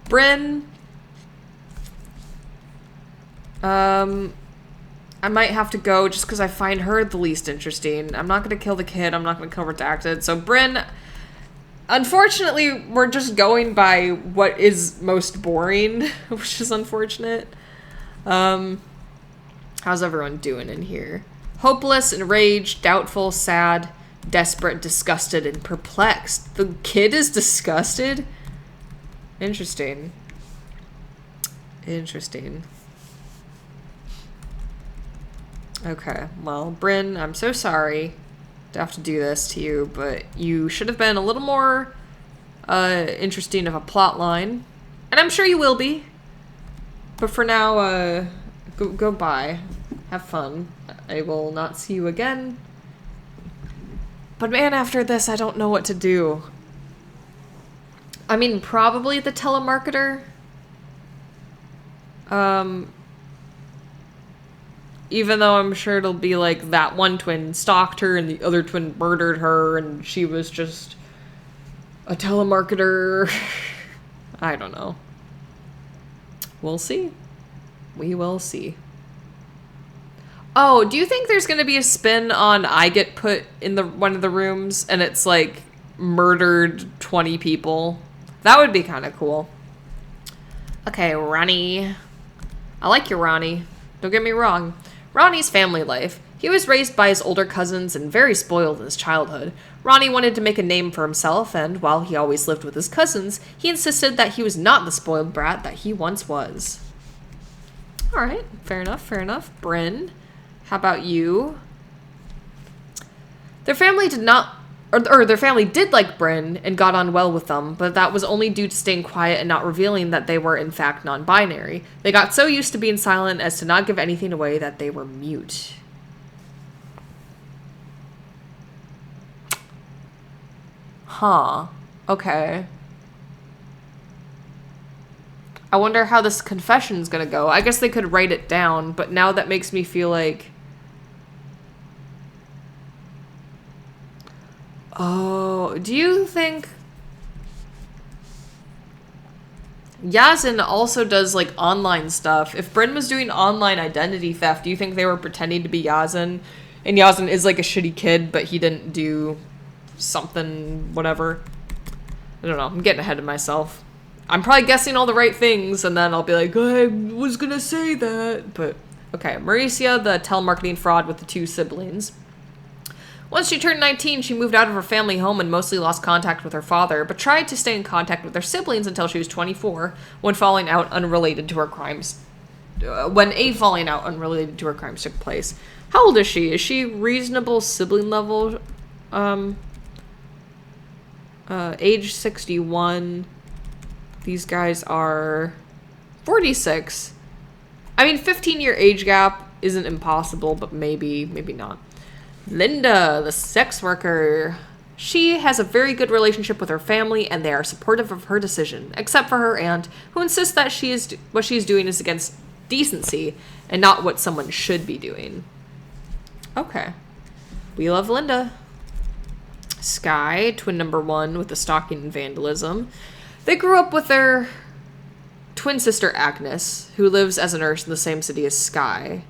Bryn, I might have to go just because I find her the least interesting. I'm not going to kill the kid. I'm not going to kill Redacted. So Bryn, unfortunately, we're just going by what is most boring, which is unfortunate. How's everyone doing in here? Hopeless, enraged, doubtful, sad, desperate, disgusted, and perplexed. The kid is disgusted? Interesting. Interesting. Okay, well, Bryn, I'm so sorry to have to do this to you, but you should have been a little more interesting of a plot line. And I'm sure you will be. But for now, go bye. Have fun. I will not see you again. But man, after this, I don't know what to do. I mean, probably the telemarketer. Even though I'm sure it'll be like that one twin stalked her and the other twin murdered her and she was just a telemarketer. I don't know. We'll see. We will see. Oh, do you think there's going to be a spin on I get put in one of the rooms and it's like murdered 20 people? That would be kind of cool. Okay, Ronnie. I like you, Ronnie. Don't get me wrong. Ronnie's family life. He was raised by his older cousins and very spoiled in his childhood. Ronnie wanted to make a name for himself, and while he always lived with his cousins, he insisted that he was not the spoiled brat that he once was. Alright, fair enough, fair enough. Bryn, how about you? Their family did not... Their family did like Bryn and got on well with them, but that was only due to staying quiet and not revealing that they were in fact non-binary. They got so used to being silent as to not give anything away that they were mute. Huh. Okay. I wonder how this confession's gonna go. I guess they could write it down, but now that makes me feel like... Oh, do you think Yazin also does like online stuff? If Bryn was doing online identity theft, do you think they were pretending to be Yazin? And Yazin is like a shitty kid, but he didn't do something, whatever. I don't know. I'm getting ahead of myself. I'm probably guessing all the right things, and then I'll be like, I was gonna say that. But, okay. Mauricia, the telemarketing fraud with the 2 siblings. Once she turned 19, she moved out of her family home and mostly lost contact with her father, but tried to stay in contact with her siblings until she was 24, when a falling out unrelated to her crimes took place. How old is she? Is she reasonable sibling level? Age 61. These guys are 46. I mean, 15-year age gap isn't impossible, but maybe not. Linda, the sex worker. She has a very good relationship with her family, and they are supportive of her decision, except for her aunt, who insists that what she is doing is against decency and not what someone should be doing. Okay. We love Linda. Sky, twin number 1 with the stalking and vandalism. They grew up with their twin sister Agnes, who lives as a nurse in the same city as Sky.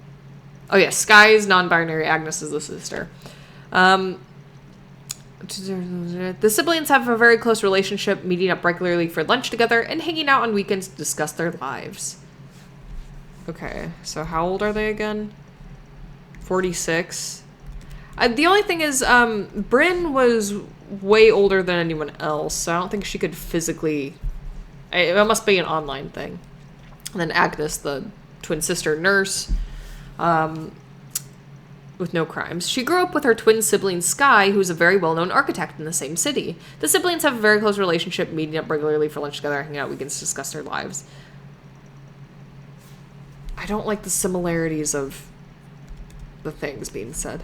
Oh yeah, Sky is non-binary. Agnes is the sister. The siblings have a very close relationship, meeting up regularly for lunch together and hanging out on weekends to discuss their lives. Okay, so how old are they again? 46. The only thing is, Bryn was way older than anyone else, so I don't think she could physically... It must be an online thing. And then Agnes, the twin sister nurse, with no crimes. She grew up with her twin sibling Sky, who is a very well-known architect in the same city. The siblings have a very close relationship, meeting up regularly for lunch together, hanging out weekends to discuss their lives. I don't like the similarities of the things being said.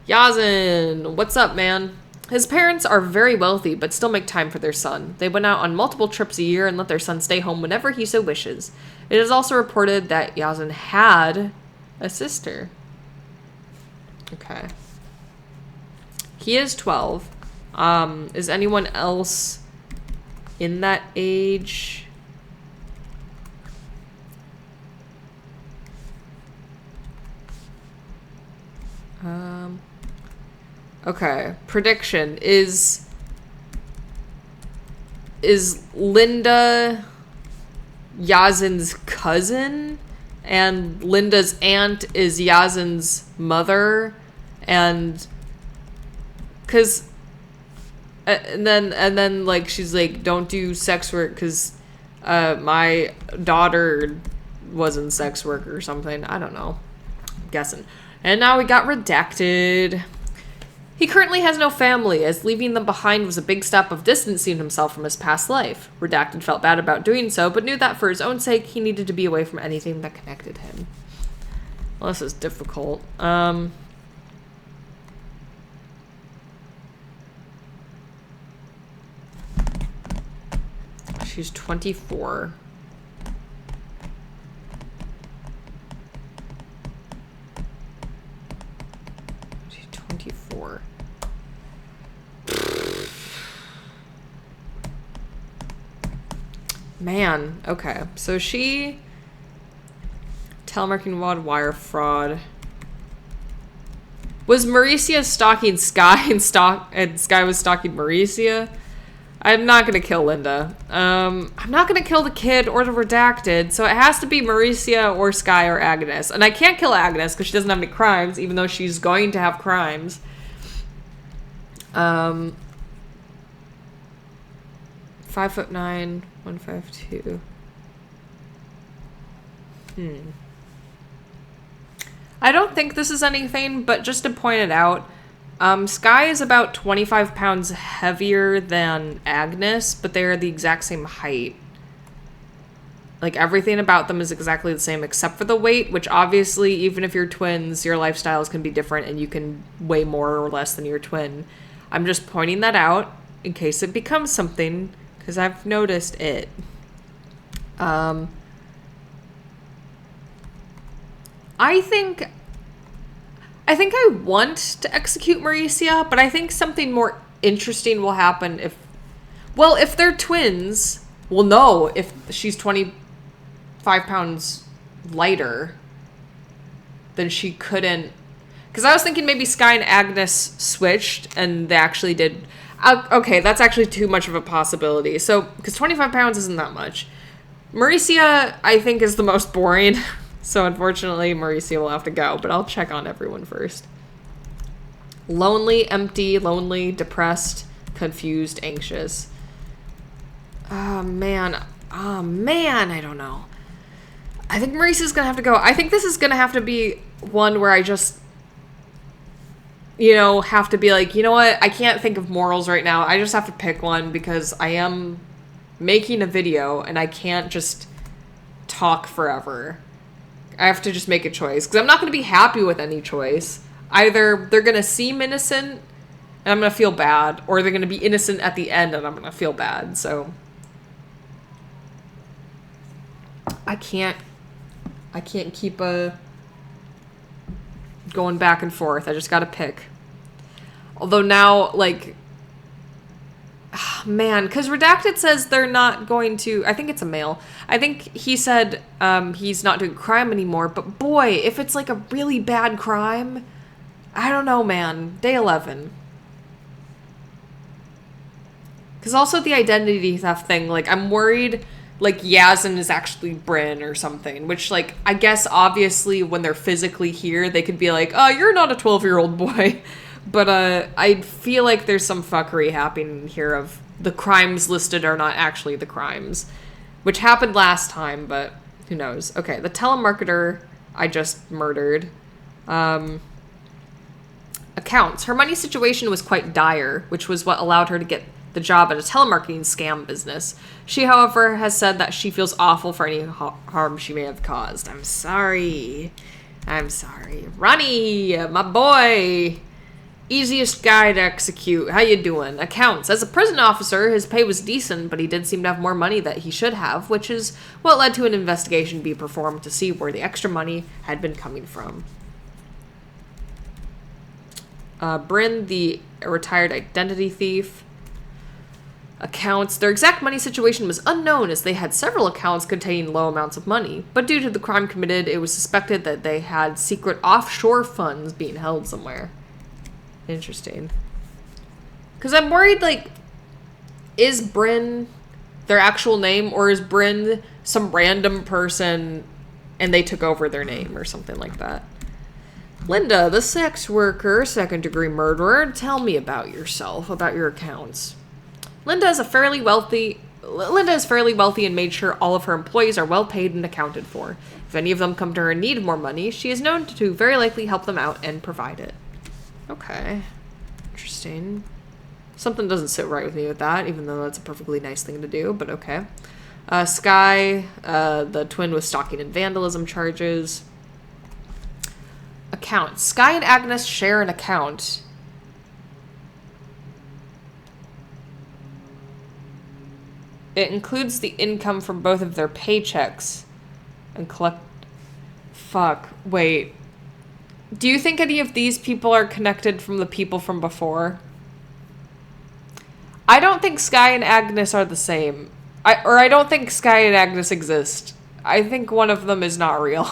Yazin, what's up, man? His parents are very wealthy, but still make time for their son. They went out on multiple trips a year and let their son stay home whenever he so wishes. It is also reported that Yazin had a sister. Okay. He is 12. Is anyone else in that age? Okay. Prediction. Is Linda Yazin's cousin? And Linda's aunt is Yazin's mother? And... Cause... And then, like, she's like, don't do sex work because my daughter was in sex work or something. I don't know. I'm guessing. And now we got redacted. He currently has no family, as leaving them behind was a big step of distancing himself from his past life. Redacted felt bad about doing so, but knew that for his own sake, he needed to be away from anything that connected him. Well, this is difficult. She's 24. She's 24. Man, okay. So she... Telemarketing fraud, wire fraud. Was Mauricia stalking Sky and Sky was stalking Mauricia? I'm not gonna kill Linda. I'm not gonna kill the kid or the redacted, so it has to be Mauricia or Sky or Agnes. And I can't kill Agnes because she doesn't have any crimes, even though she's going to have crimes. 5'9", 152. I don't think this is anything, but just to point it out, Sky is about 25 pounds heavier than Agnes, but they are the exact same height. Like, everything about them is exactly the same except for the weight, which obviously, even if you're twins, your lifestyles can be different and you can weigh more or less than your twin. I'm just pointing that out in case it becomes something, because I've noticed it. I think I want to execute Mauricia, but I think something more interesting will happen if they're twins, we'll know if she's 25 pounds lighter, then she couldn't. Because I was thinking maybe Sky and Agnes switched, and they actually did. Okay, that's actually too much of a possibility. So, because 25 pounds isn't that much. Mauricia, I think, is the most boring. So, unfortunately, Mauricia will have to go. But I'll check on everyone first. Lonely, empty, lonely, depressed, confused, anxious. Oh, man, I don't know. I think Mauricia's gonna have to go. I think this is gonna have to be one where I just... have to be like, you know what? I can't think of morals right now. I just have to pick one because I am making a video and I can't just talk forever. I have to just make a choice because I'm not going to be happy with any choice. Either they're going to seem innocent and I'm going to feel bad, or they're going to be innocent at the end and I'm going to feel bad. So I can't keep going back and forth. I just gotta pick. Although now, like, Man, because Redacted says they're not going to... I think it's a male. I think he said he's not doing crime anymore. But boy, if it's like a really bad crime... I don't know, man. Day 11. Because also the identity theft thing, like, I'm worried, like, Yazin is actually Bryn or something. Which, like, I guess, obviously, when they're physically here, they could be like, oh, you're not a 12-year-old boy. But I feel like there's some fuckery happening here of the crimes listed are not actually the crimes. Which happened last time, but who knows. Okay, the telemarketer I just murdered. Accounts. Her money situation was quite dire, which was what allowed her to get the job at a telemarketing scam business. She, however, has said that she feels awful for any harm she may have caused. I'm sorry. Ronnie, my boy. Easiest guy to execute. How you doing? Accounts. As a prison officer, his pay was decent, but he did seem to have more money that he should have, which is what led to an investigation be performed to see where the extra money had been coming from. Bryn, the retired identity thief. Accounts. Their exact money situation was unknown as they had several accounts containing low amounts of money, but due to the crime committed, it was suspected that they had secret offshore funds being held somewhere. Interesting. Because I'm worried, like, is Bryn their actual name, or is Bryn some random person and they took over their name or something like that? Linda, the sex worker, second-degree murderer, tell me about yourself, about your accounts. Linda is fairly wealthy and made sure all of her employees are well paid and accounted for. If any of them come to her in need of more money, she is known to very likely help them out and provide it. Okay. Interesting. Something doesn't sit right with me with that, even though that's a perfectly nice thing to do, but okay. Sky, the twin with stalking and vandalism charges. Accounts. Sky and Agnes share an account. It includes the income from both of their paychecks and collect... Fuck. Wait. Do you think any of these people are connected from the people from before? I don't think Sky and Agnes are the same. I don't think Sky and Agnes exist. I think one of them is not real.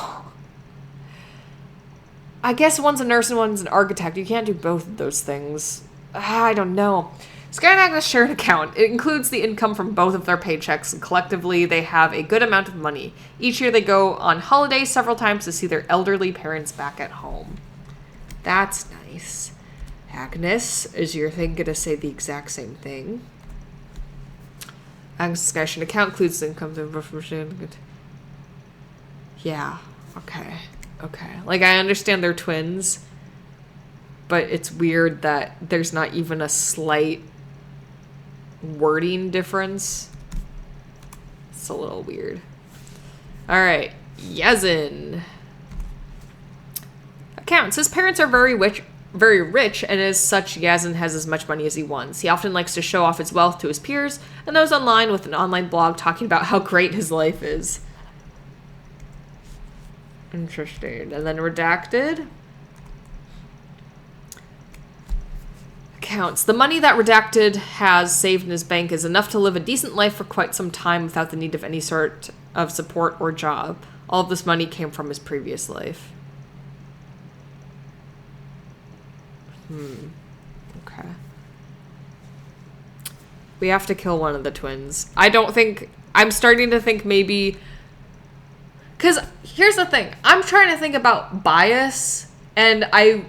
I guess one's a nurse and one's an architect. You can't do both of those things. I don't know. Sky and Agnes share an account. It includes the income from both of their paychecks, and collectively they have a good amount of money. Each year they go on holiday several times to see their elderly parents back at home. That's nice. Agnes, is your thing going to say the exact same thing? Agnes' Sky share an account includes the income from... Yeah, okay. Like, I understand they're twins, but it's weird that there's not even a slight wording difference. It's a little weird. Alright, Yazin. Accounts. His parents are very rich, and as such, Yazin has as much money as he wants. He often likes to show off his wealth to his peers and those online with an online blog talking about how great his life is. Interesting. And then Redacted. Accounts. The money that Redacted has saved in his bank is enough to live a decent life for quite some time without the need of any sort of support or job. All of this money came from his previous life. Okay. We have to kill one of the twins. I'm starting to think maybe... Because here's the thing. I'm trying to think about bias, and I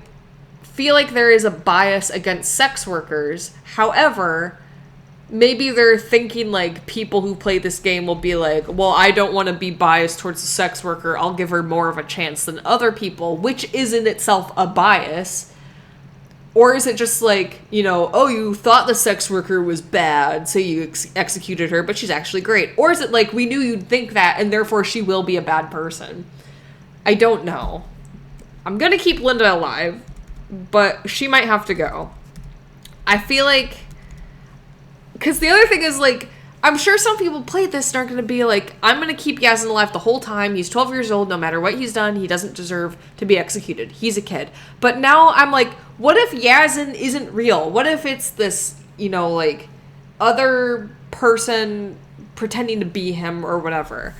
feel like there is a bias against sex workers. However, maybe they're thinking like people who play this game will be like, well, I don't want to be biased towards the sex worker. I'll give her more of a chance than other people, which is in itself a bias. Or is it just like, oh, you thought the sex worker was bad, so you executed her, but she's actually great? Or is it like, we knew you'd think that, and therefore she will be a bad person? I don't know. I'm gonna keep Linda alive, but she might have to go. I feel like... Because the other thing is, like, I'm sure some people play this and are going to be like, I'm going to keep Yazin alive the whole time. He's 12 years old. No matter what he's done, he doesn't deserve to be executed. He's a kid. But now I'm like, what if Yazin isn't real? What if it's this, like, other person pretending to be him or whatever.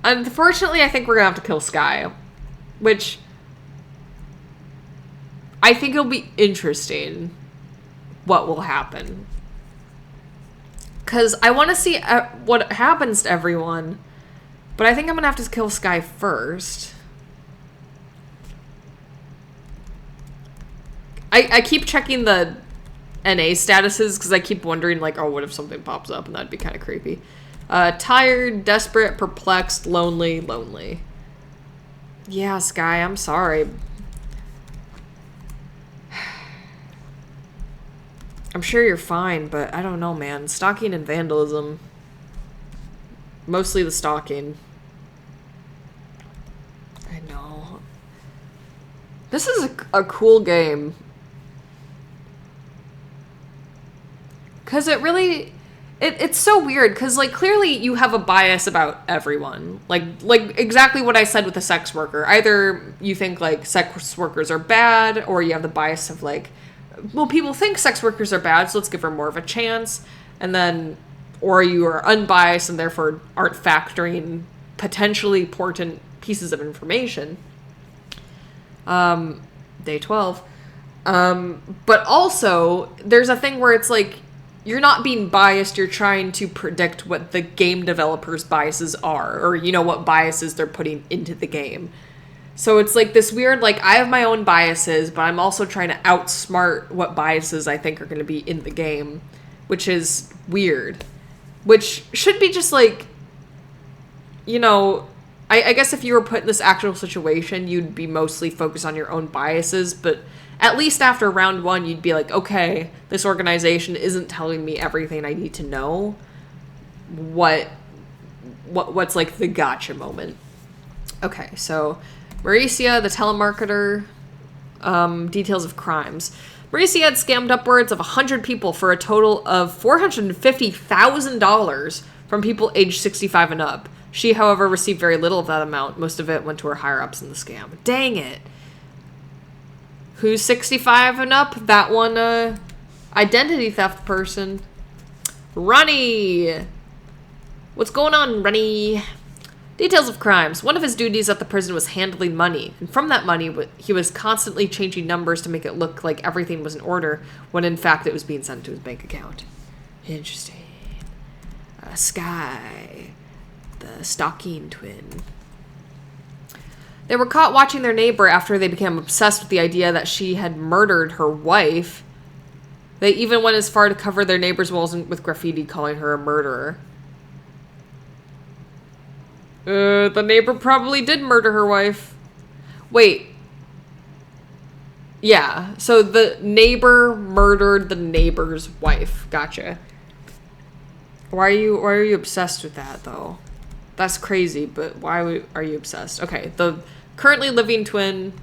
Unfortunately, I think we're gonna have to kill Sky, which I think it'll be interesting what will happen. Because I want to see what happens to everyone, but I think I'm gonna have to kill Sky first. I keep checking the NA statuses because I keep wondering, like, oh, what if something pops up, and that'd be kind of creepy. Tired, desperate, perplexed, lonely, lonely. Yeah, Sky, I'm sorry. I'm sure you're fine, but I don't know, man. Stalking and vandalism. Mostly the stalking. I know. This is a cool game. Because it really... It's so weird, because, like, clearly you have a bias about everyone. Like exactly what I said with the sex worker. Either you think, like, sex workers are bad, or you have the bias of, like, well, people think sex workers are bad, so let's give her more of a chance. And then, or you are unbiased and therefore aren't factoring potentially important pieces of information. Day 12. But also, there's a thing where it's like, you're not being biased, you're trying to predict what the game developers' biases are, or, you know, what biases they're putting into the game. So it's like this weird, like, I have my own biases, but I'm also trying to outsmart what biases I think are going to be in the game, which is weird. Which should be just like, you know, I guess if you were put in this actual situation, you'd be mostly focused on your own biases, but at least after round 1, you'd be like, okay, this organization isn't telling me everything I need to know. What's like the gotcha moment? Okay, so Mauricia, the telemarketer, details of crimes. Mauricia had scammed upwards of 100 people for a total of $450,000 from people aged 65 and up. She, however, received very little of that amount. Most of it went to her higher-ups in the scam. Dang it. Who's 65 and up? That one, identity theft person. Ronnie! What's going on, Ronnie? Details of crimes. One of his duties at the prison was handling money, and from that money, he was constantly changing numbers to make it look like everything was in order, when in fact it was being sent to his bank account. Interesting. Sky. The stalking twin. They were caught watching their neighbor after they became obsessed with the idea that she had murdered her wife. They even went as far to cover their neighbor's walls with graffiti calling her a murderer. The neighbor probably did murder her wife. Wait. Yeah, so the neighbor murdered the neighbor's wife. Gotcha. Why are you obsessed with that, though? That's crazy, but why are you obsessed? Okay, the currently living twin...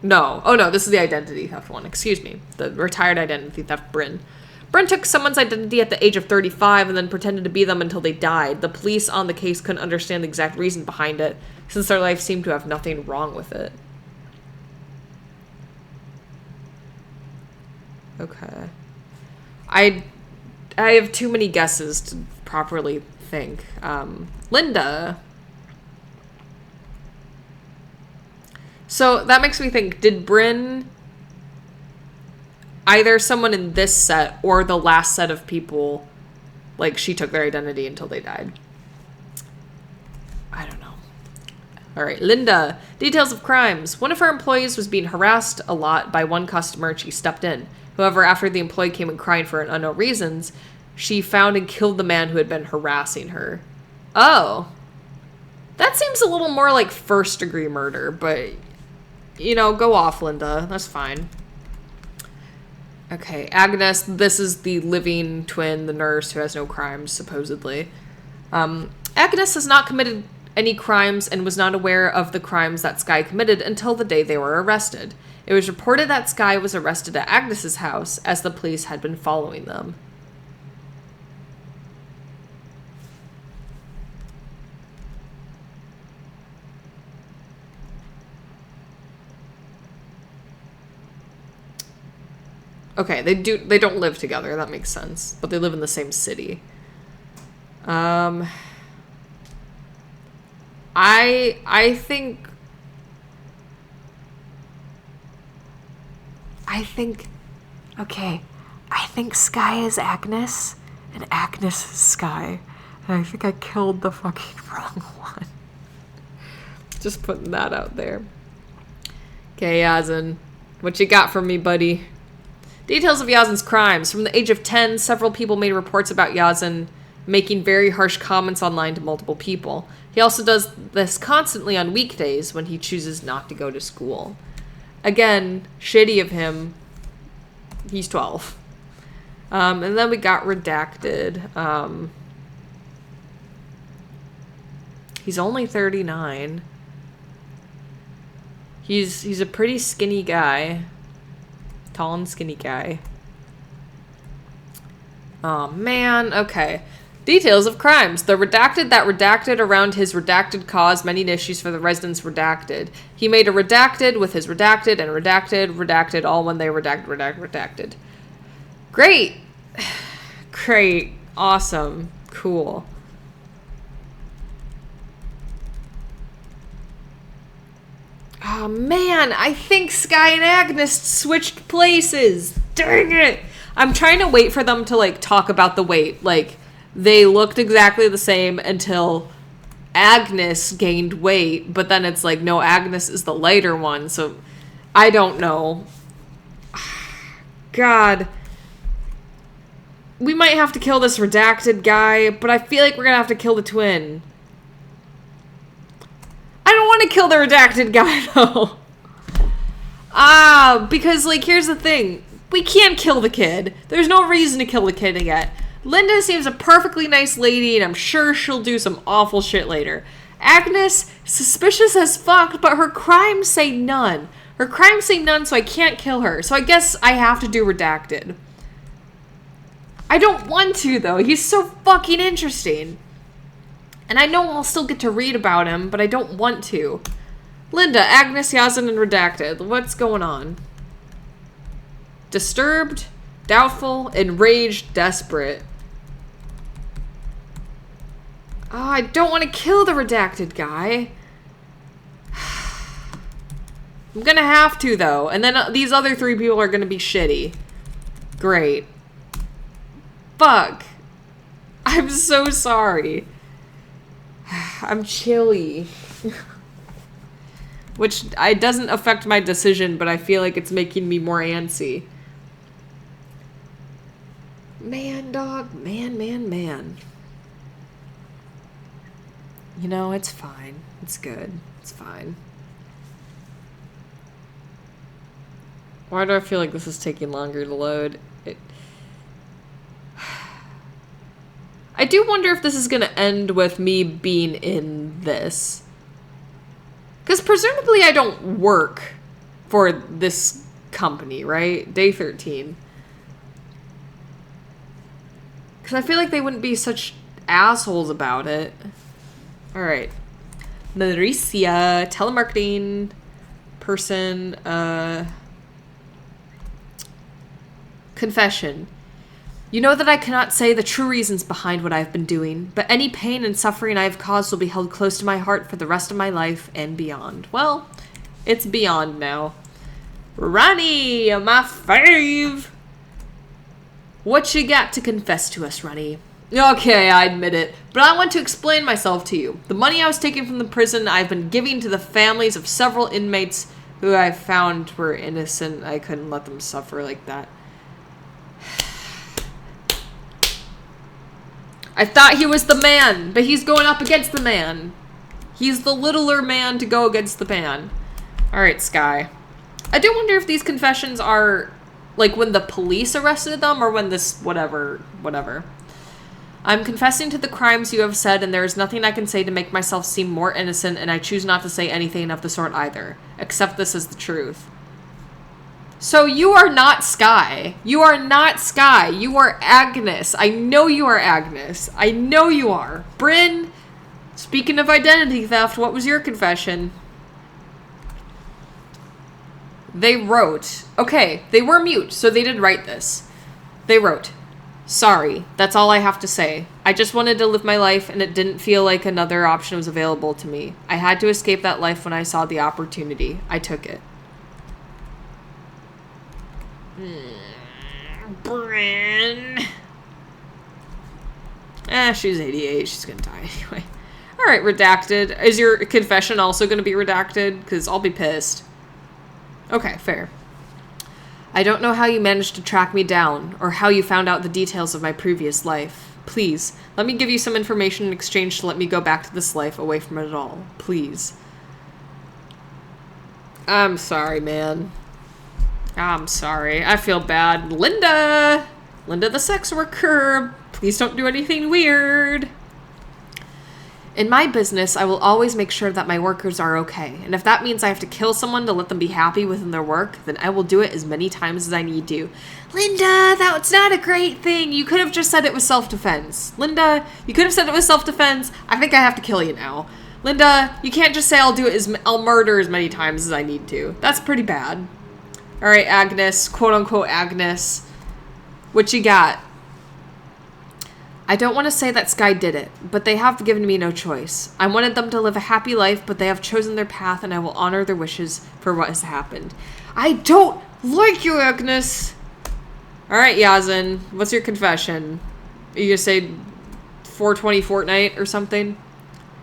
No. Oh, no, this is the identity theft one. Excuse me. The retired identity theft, Bryn. Bryn took someone's identity at the age of 35 and then pretended to be them until they died. The police on the case couldn't understand the exact reason behind it, since their life seemed to have nothing wrong with it. Okay. I have too many guesses to properly think. Linda. So that makes me think, did Bryn, either someone in this set or the last set of people, like, she took their identity until they died? I don't know. All right, Linda. Details of crimes. One of her employees was being harassed a lot by one customer and she stepped in. However, after the employee came in crying for unknown reasons, she found and killed the man who had been harassing her. Oh. That seems a little more like first-degree murder, but, you know, go off, Linda. That's fine. Okay, Agnes, this is the living twin, the nurse who has no crimes, supposedly. Agnes has not committed any crimes and was not aware of the crimes that Sky committed until the day they were arrested. It was reported that Sky was arrested at Agnes's house, as the police had been following them. Okay, they don't live together. That makes sense. But they live in the same city. I think okay. I think Sky is Agnes and Agnes is Sky. And I think I killed the fucking wrong one. Just putting that out there. Okay, Yazin. What you got for me, buddy? Details of Yazin's crimes. From the age of 10, several people made reports about Yazin making very harsh comments online to multiple people. He also does this constantly on weekdays when he chooses not to go to school. Again, shitty of him. He's 12. And then we got Redacted. He's only 39. He's a pretty skinny guy. Tall and skinny guy. Oh, man. Okay. Details of crimes. The redacted that redacted around his redacted caused many issues for the residents redacted. He made a redacted with his redacted and redacted all when they redacted. Great. Great. Awesome. Cool. Oh, man. I think Sky and Agnes switched places. Dang it. I'm trying to wait for them to, like, talk about the weight. Like, they looked exactly the same until Agnes gained weight, but then it's like, no, Agnes is the lighter one, so I don't know. God. We might have to kill this redacted guy, but I feel like we're gonna have to kill the twin. I don't want to kill the redacted guy, though. Because, like, here's the thing. We can't kill the kid. There's no reason to kill the kid yet. Linda seems a perfectly nice lady, and I'm sure she'll do some awful shit later. Agnes, suspicious as fuck, but her crimes say none. Her crimes say none, so I can't kill her. So I guess I have to do Redacted. I don't want to, though. He's so fucking interesting. And I know I'll still get to read about him, but I don't want to. Linda, Agnes, Yazin, and Redacted. What's going on? Disturbed, doubtful, enraged, desperate. Oh, I don't want to kill the redacted guy. I'm gonna have to, though. And then these other three people are gonna be shitty. Great. Fuck. I'm so sorry. I'm chilly. Which it doesn't affect my decision, but I feel like it's making me more antsy. Man, dog. Man. You know, it's fine. It's good. It's fine. Why do I feel like this is taking longer to load? I do wonder if this is going to end with me being in this. Because presumably I don't work for this company, right? Day 13. Because I feel like they wouldn't be such assholes about it. Alright. Maricia, telemarketing person, confession. You know that I cannot say the true reasons behind what I have been doing, but any pain and suffering I have caused will be held close to my heart for the rest of my life and beyond. Well, it's beyond now. Ronnie, my fave! What you got to confess to us, Ronnie? Okay, I admit it, but I want to explain myself to you. The money I was taking from the prison I've been giving to the families of several inmates who I found were innocent. I couldn't let them suffer like that. I thought he was the man, but he's going up against the man. He's the littler man to go against the man. Alright, Sky. I do wonder if these confessions are, like, when the police arrested them, or when this, whatever. I'm confessing to the crimes you have said, and there is nothing I can say to make myself seem more innocent, and I choose not to say anything of the sort either. Accept this as the truth. So you are not Sky. You are not Sky. You are Agnes. I know you are Agnes. I know you are. Bryn, speaking of identity theft, what was your confession? They wrote, okay, they were mute, so they did write this. They wrote, "Sorry, that's all I have to say. I just wanted to live my life and it didn't feel like another option was available to me. I had to escape that life when I saw the opportunity. I took it." Bryn. She's 88. She's gonna die anyway. Alright, redacted. Is your confession also gonna be redacted? Because I'll be pissed. Okay, fair. "I don't know how you managed to track me down, or how you found out the details of my previous life. Please, let me give you some information in exchange to let me go back to this life away from it all. Please." I'm sorry, man. I'm sorry. I feel bad. Linda! Linda the sex worker. Please don't do anything weird. "In my business, I will always make sure that my workers are okay. And if that means I have to kill someone to let them be happy within their work, then I will do it as many times as I need to." Linda, that's not a great thing. You could have just said it was self-defense. Linda, you could have said it was self-defense. I think I have to kill you now. Linda, you can't just say I'll murder as many times as I need to. That's pretty bad. All right, Agnes, quote-unquote Agnes. What you got? "I don't want to say that Sky did it, but they have given me no choice. I wanted them to live a happy life, but they have chosen their path, and I will honor their wishes for what has happened." I don't like you, Agnes. All right, Yazin, what's your confession? Are you gonna say 420 Fortnite or something?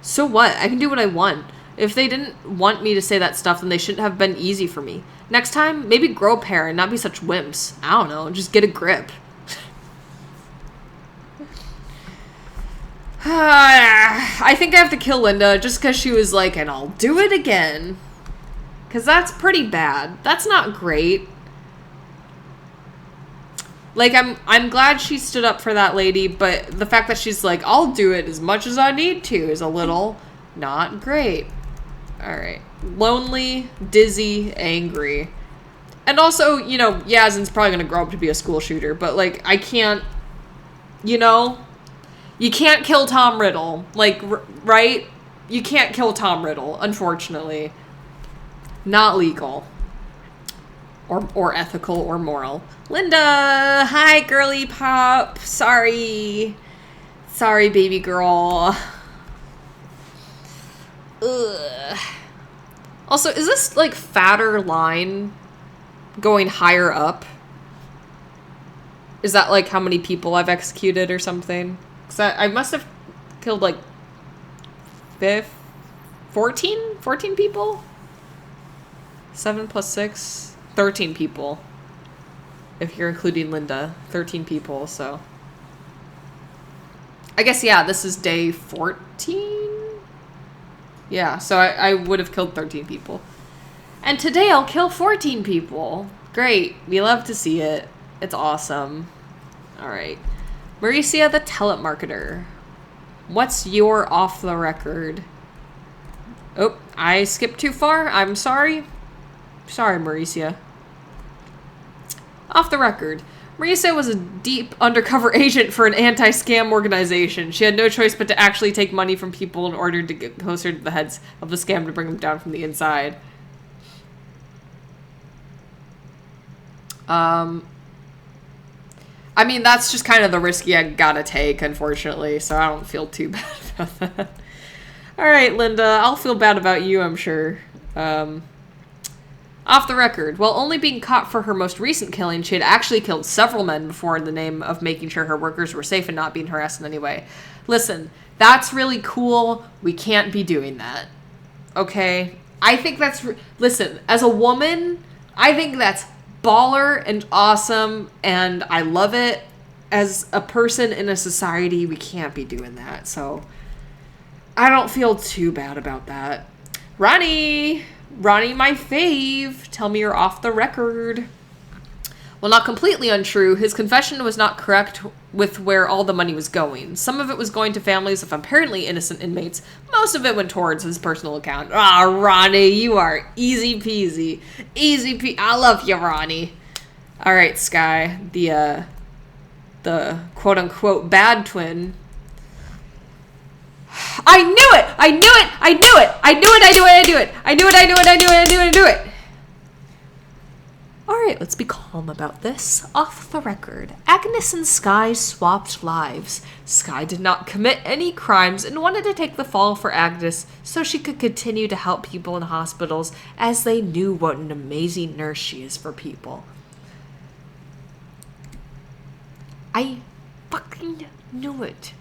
So what? I can do what I want. If they didn't want me to say that stuff, then they shouldn't have been easy for me. Next time, maybe grow a pair and not be such wimps. I don't know, just get a grip. I think I have to kill Linda just because she was like, "and I'll do it again." Because that's pretty bad. That's not great. Like, I'm glad she stood up for that lady, but the fact that she's like, "I'll do it as much as I need to," is a little not great. Alright. Lonely, dizzy, angry. And also, you know, Yazin's probably gonna grow up to be a school shooter, but, like, I can't, you know? You can't kill Tom Riddle. Like, right? You can't kill Tom Riddle, unfortunately. Not legal. Or ethical or moral. Linda! Hi, girly pop. Sorry. Sorry, baby girl. Ugh. Also, is this, like, fatter line going higher up? Is that, like, how many people I've executed or something? Because I must have killed, like, 14? 14 people? 7 plus 6? 13 people. If you're including Linda. 13 people, so. I guess, yeah, this is day 14? Yeah, so I would have killed 13 people. And today I'll kill 14 people. Great. We love to see it. It's awesome. Alright. Mauricia the telemarketer. What's your off the record? Oh, I skipped too far. I'm sorry. Sorry, Mauricia. Off the record. Mauricia was a deep undercover agent for an anti-scam organization. She had no choice but to actually take money from people in order to get closer to the heads of the scam to bring them down from the inside. I mean, that's just kind of the risk you gotta take, unfortunately, so I don't feel too bad about that. Alright, Linda, I'll feel bad about you, I'm sure. Off the record. While only being caught for her most recent killing, she had actually killed several men before in the name of making sure her workers were safe and not being harassed in any way. Listen, that's really cool. We can't be doing that. Okay? I think that's... Listen, as a woman, I think that's baller and awesome, and I love it. As a person in a society, we can't be doing that, so... I don't feel too bad about that. Ronnie, my fave. Tell me you're off the record. Well, not completely untrue. His confession was not correct with where all the money was going. Some of it was going to families of apparently innocent inmates. Most of it went towards his personal account. Ah, Ronnie, you are easy peasy. Easy peasy. I love you, Ronnie. All right, Sky. The quote-unquote bad twin. I knew it! I knew it! I knew it! I knew it! I knew it! I knew it! I knew it! I knew it! I knew it! I knew it! I knew it! right, let's be calm about this. Off the record, Agnes and Skye swapped lives. Skye did not commit any crimes and wanted to take the fall for Agnes so she could continue to help people in hospitals, as they knew what an amazing nurse she is for people. I fucking knew it.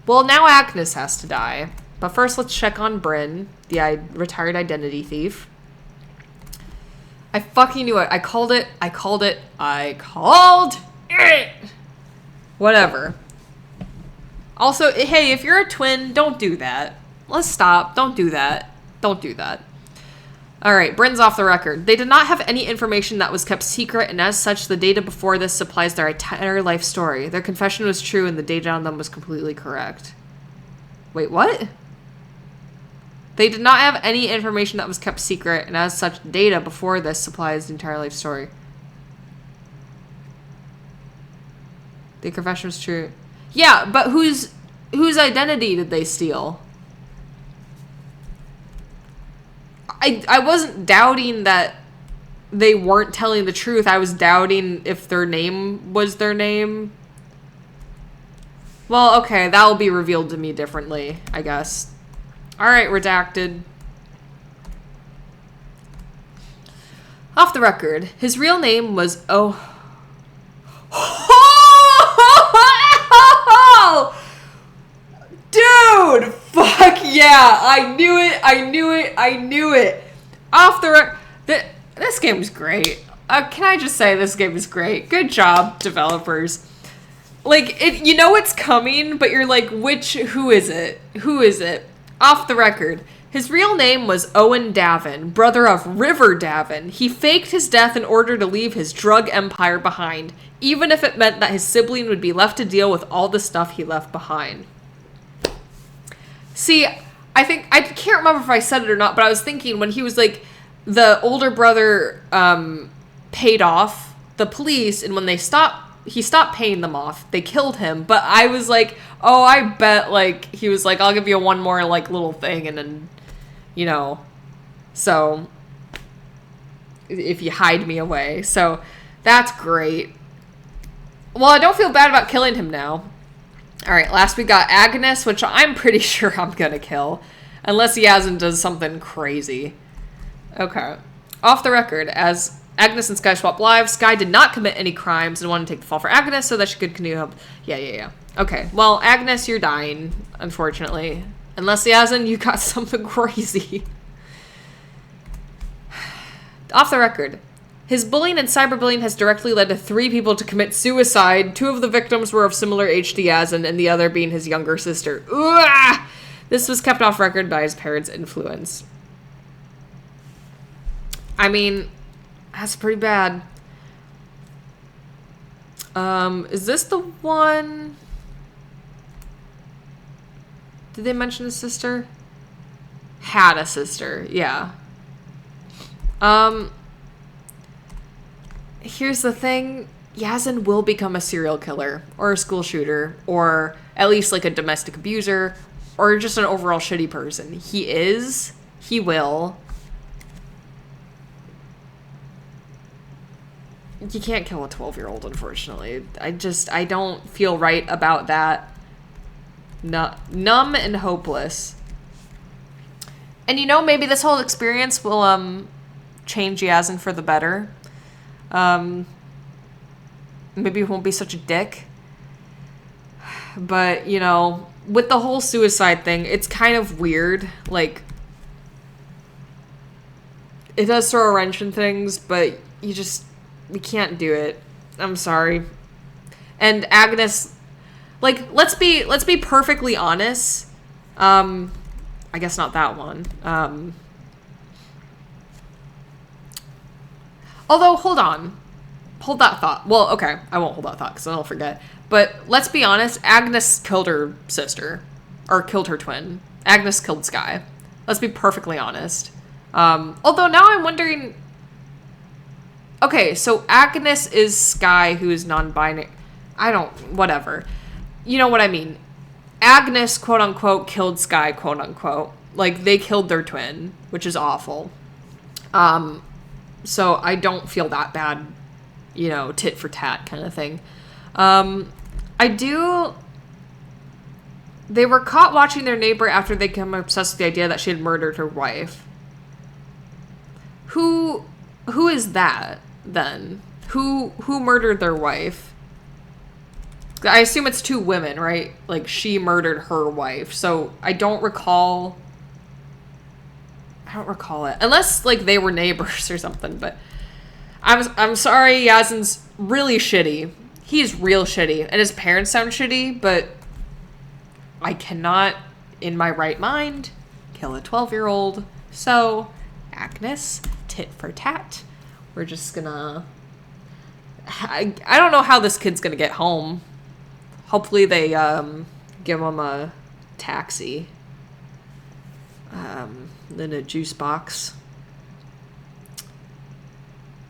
Well, now Agnes has to die. But first, let's check on Bryn, the retired identity thief. I fucking knew it. I called it. Whatever. Also, hey, if you're a twin, don't do that. Let's stop. Don't do that. Don't do that. Alright, Bryn's off the record. They did not have any information that was kept secret, and as such, the data before this supplies their entire life story. Their confession was true, and the data on them was completely correct. Wait, what? They did not have any information that was kept secret, and as such, data before this supplies the entire life story. The confession was true. Yeah, but whose identity did they steal? I wasn't doubting that they weren't telling the truth. I was doubting if their name was their name. Well, okay, that will be revealed to me differently, I guess. Alright, redacted. Off the record, his real name was Dude! Fuck yeah! I knew it! Off the record. This game is great. Can I just say this game is great? Good job, developers. Like, you know it's coming, but you're like, who is it? Who is it? Off the record, his real name was Owen Davin, brother of River Davin. He faked his death in order to leave his drug empire behind, even if it meant that his sibling would be left to deal with all the stuff he left behind. See, I can't remember if I said it or not, but I was thinking when he was like, the older brother paid off the police, and when he stopped paying them off, they killed him. But I was like, oh, I bet, like, he was like, I'll give you one more, like, little thing, and then, you know, so, if you hide me away. So, that's great. Well, I don't feel bad about killing him now. Alright, last we got Agnes, which I'm pretty sure I'm gonna kill. Unless Yazan does something crazy. Okay. Off the record, as Agnes and Skye swap lives, Skye did not commit any crimes and wanted to take the fall for Agnes so that she could continue to help. Yeah. Okay, well, Agnes, you're dying, unfortunately. Unless, Yazan, you got something crazy. Off the record. His bullying and cyberbullying has directly led to 3 people to commit suicide. 2 of the victims were of similar age to Yazan, and the other being his younger sister. Ugh! This was kept off record by his parents' influence. I mean, that's pretty bad. Is this the one? Did they mention his sister? Had a sister, yeah. Here's the thing. Yazan will become a serial killer, or a school shooter, or at least like a domestic abuser, or just an overall shitty person. He will. You can't kill a 12-year-old, unfortunately. I don't feel right about that. Numb and hopeless. And you know, maybe this whole experience will, change Yazan for the better. Maybe he won't be such a dick. But, you know, with the whole suicide thing, it's kind of weird. Like, it does throw a wrench in things, but we can't do it. I'm sorry. And Agnes, like, let's be perfectly honest. I guess not that one. Although, hold on. Hold that thought. Well, okay, I won't hold that thought because then I'll forget. But let's be honest, Agnes killed her sister. Or killed her twin. Agnes killed Skye. Let's be perfectly honest. Although now I'm wondering... Okay, so Agnes is Skye, who is non-binary. Whatever. You know what I mean. Agnes, quote-unquote, killed Skye, quote-unquote. Like, they killed their twin, which is awful. So I don't feel that bad you know, tit for tat kind of thing. They were caught watching their neighbor after they became obsessed with the idea that she had murdered her wife. Who is that, then? Who murdered their wife? I assume it's two women, right? Like, she murdered her wife. So, I don't recall it. Unless, like, they were neighbors or something, but... I'm sorry, Yazin's really shitty. He's real shitty. And his parents sound shitty, but... I cannot, in my right mind, kill a 12-year-old. So, Agnes, tit for tat. We're just gonna... I don't know how this kid's gonna get home. Hopefully they give him a taxi. Then a juice box.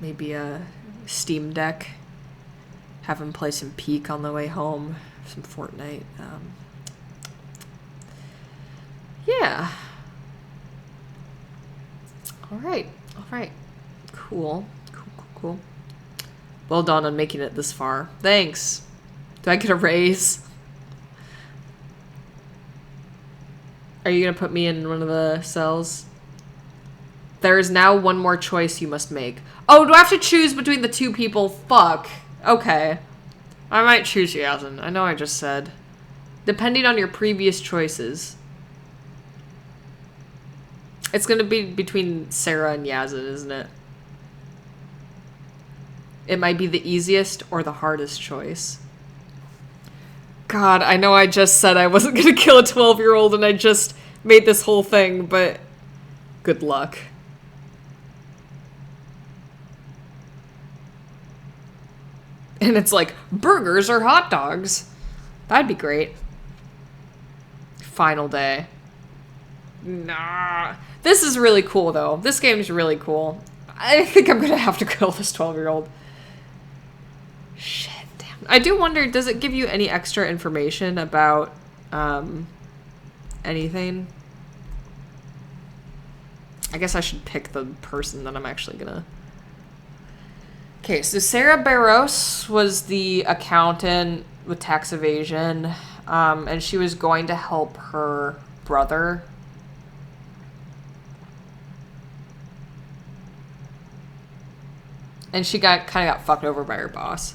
Maybe a Steam Deck. Have him play some Peak on the way home. Some Fortnite. Yeah. Alright. Cool. Well done on making it this far. Thanks. Do I get a raise? Are you gonna put me in one of the cells? There is now one more choice you must make. Oh, do I have to choose between the two people? Fuck. Okay. I might choose Yazin. I know I just said. Depending on your previous choices. It's gonna be between Sarah and Yazin, isn't it? It might be the easiest or the hardest choice. God, I know I just said I wasn't gonna kill a 12-year-old and I just made this whole thing, but good luck. And it's like, burgers or hot dogs? That'd be great. Final day. Nah. This is really cool, though. This game's really cool. I think I'm gonna have to kill this 12-year-old. Shit, damn. I do wonder, does it give you any extra information about, anything? I guess I should pick the person that I'm actually gonna... Okay, so Sarah Barros was the accountant with tax evasion, and she was going to help her brother. And she kind of got fucked over by her boss.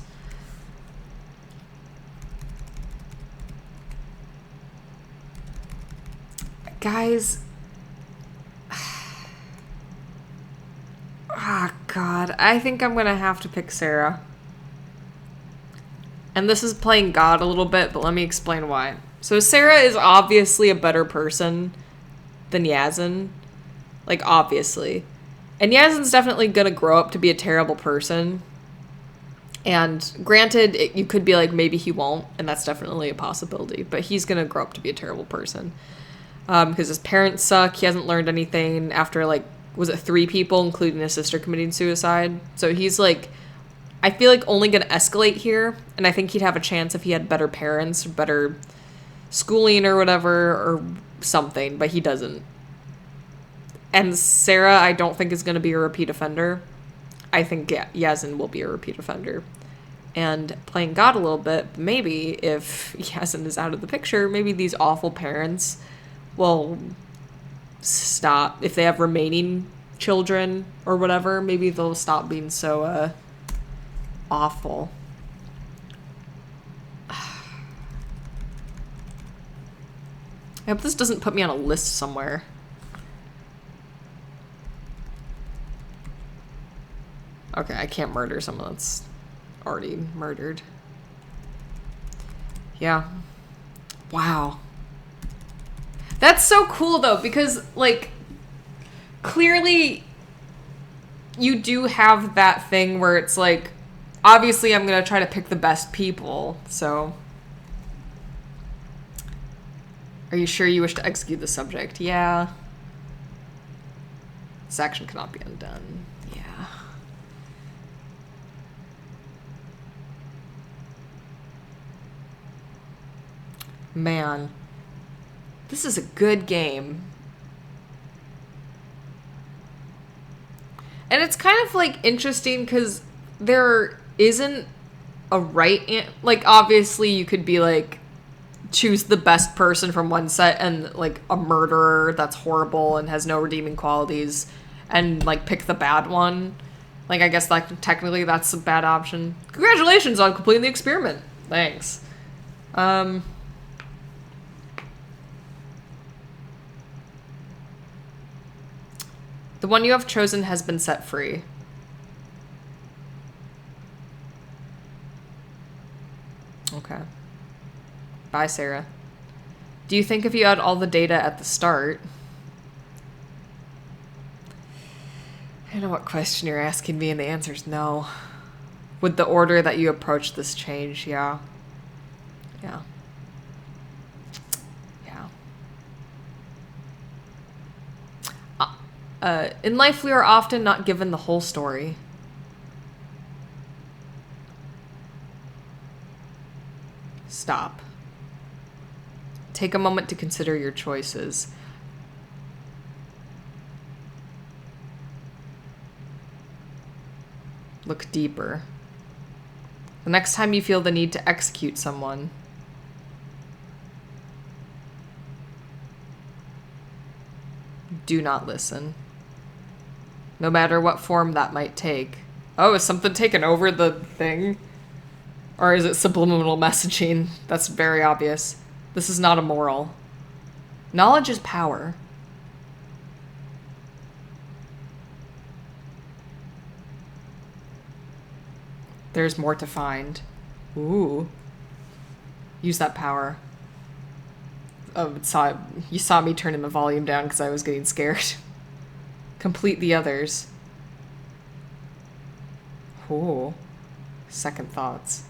Guys. Ah, God. I think I'm gonna have to pick Sarah. And this is playing God a little bit, but let me explain why. So Sarah is obviously a better person than Yazin. Like, obviously. And Yazin's definitely gonna grow up to be a terrible person. And granted, you could be like, maybe he won't, and that's definitely a possibility. But he's gonna grow up to be a terrible person. Because his parents suck, he hasn't learned anything after, like, was it 3 people, including his sister, committing suicide? So he's, like, I feel like only gonna escalate here. And I think he'd have a chance if he had better parents, or better schooling or whatever, or something. But he doesn't. And Sarah, I don't think is going to be a repeat offender. I think Yazin will be a repeat offender. And playing God a little bit, maybe if Yazin is out of the picture, maybe these awful parents will stop. If they have remaining children or whatever, maybe they'll stop being so awful. I hope this doesn't put me on a list somewhere. Okay, I can't murder someone that's already murdered. Yeah. Wow. That's so cool, though, because, like, clearly you do have that thing where it's like, obviously I'm going to try to pick the best people, so... Are you sure you wish to execute the subject? Yeah. This action cannot be undone. Yeah. Man, this is a good game. And it's kind of like interesting because there isn't a like, obviously you could be like, choose the best person from one set and like a murderer that's horrible and has no redeeming qualities, and like pick the bad one. Like, I guess like technically that's a bad option. Congratulations on completing the experiment. Thanks. The one you have chosen has been set free. Okay. Bye, Sarah. Do you think if you had all the data at the start... I know what question you're asking me, and the answer is no. Would the order that you approach this change? Yeah. Yeah. Yeah. In life, we are often not given the whole story. Stop. Take a moment to consider your choices. Look deeper. The next time you feel the need to execute someone, do not listen. No matter what form that might take. Oh, is something taking over the thing? Or is it subliminal messaging? That's very obvious. This is not immoral. Knowledge is power. There's more to find. Ooh. Use that power. Oh, you saw me turning the volume down because I was getting scared. Complete the others. Ooh. Second thoughts.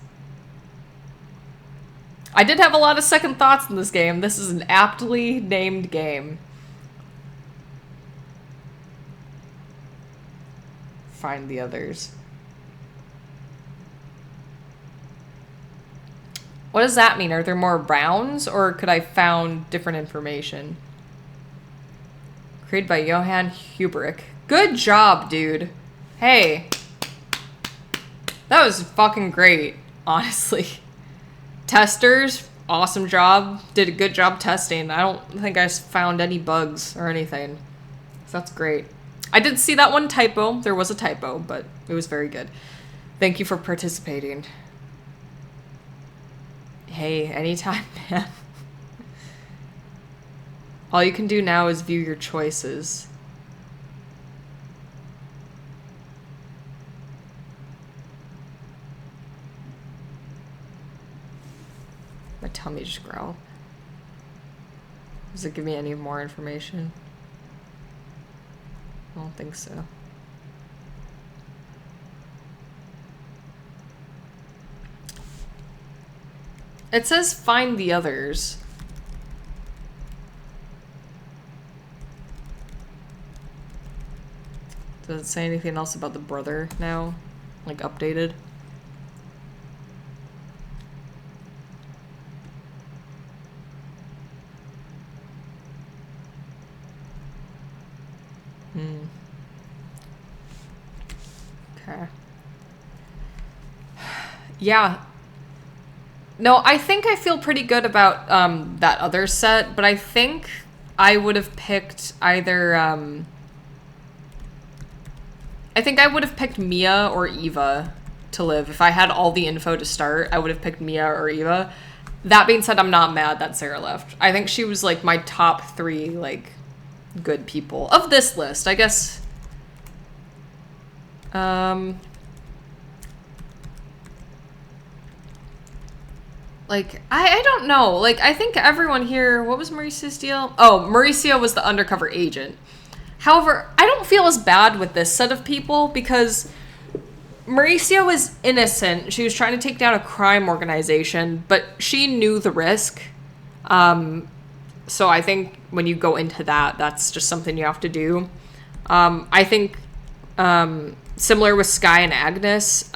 I did have a lot of second thoughts in this game. This is an aptly named game. Find the others. What does that mean? Are there more rounds, or could I found different information? Created by Johann Hubrick. Good job, dude. Hey. That was fucking great, honestly. Testers, awesome job. Did a good job testing. I don't think I found any bugs or anything. So that's great. I did see that one typo. There was a typo, but it was very good. Thank you for participating. Hey, anytime, man. All you can do now is view your choices. My tummy just growled. Does it give me any more information? I don't think so. It says find the others. Does it say anything else about the brother now? Like updated? Okay. Yeah. No, I think I feel pretty good about that other set, but I think I would have picked either I think I would have picked Mia or Eva to live. If I had all the info to start, I would have picked Mia or Eva. That being said, I'm not mad that Sarah left. I think she was like my top 3 like good people of this list, I guess. Like, I don't know. Like, I think everyone here... What was Mauricio's deal? Oh, Mauricio was the undercover agent. However, I don't feel as bad with this set of people because Mauricio was innocent. She was trying to take down a crime organization, but she knew the risk. So I think when you go into that, that's just something you have to do. I think similar with Sky and Agnes...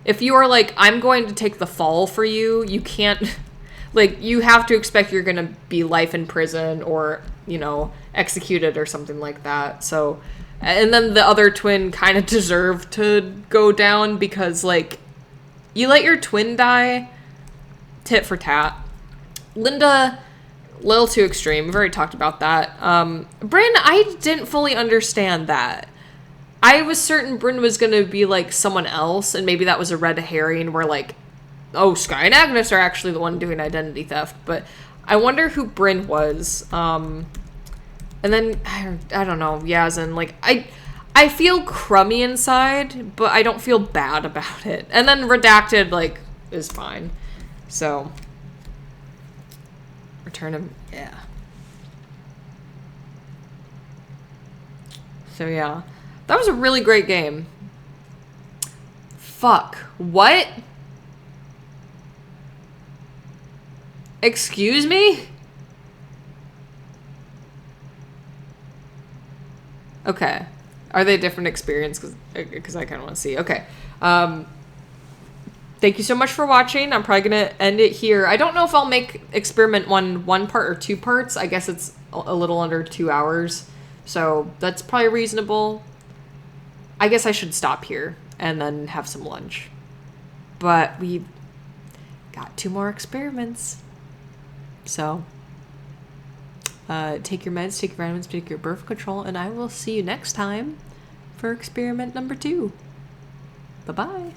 if you are like, I'm going to take the fall for you, you can't, like, you have to expect you're going to be life in prison or, you know, executed or something like that. So And then the other twin kind of deserved to go down because, like, you let your twin die, tit for tat. Linda, a little too extreme. We've already talked about that. Bryn, I didn't fully understand that. I was certain Bryn was going to be, like, someone else, and maybe that was a red herring where, like, oh, Sky and Agnes are actually the one doing identity theft, but I wonder who Bryn was. And then, I don't know, Yazin, like, I feel crummy inside, but I don't feel bad about it. And then Redacted, like, is fine. So, return him, yeah. So, yeah. That was a really great game. Fuck. What? Excuse me? Okay. Are they a different experience? Because I kind of want to see. Okay. Thank you so much for watching. I'm probably going to end it here. I don't know if I'll make experiment one part or 2 parts. I guess it's a little under 2 hours. So that's probably reasonable. I guess I should stop here and then have some lunch. But we got 2 more experiments. So, take your meds, take your vitamins, take your birth control, and I will see you next time for experiment number 2. Bye-bye.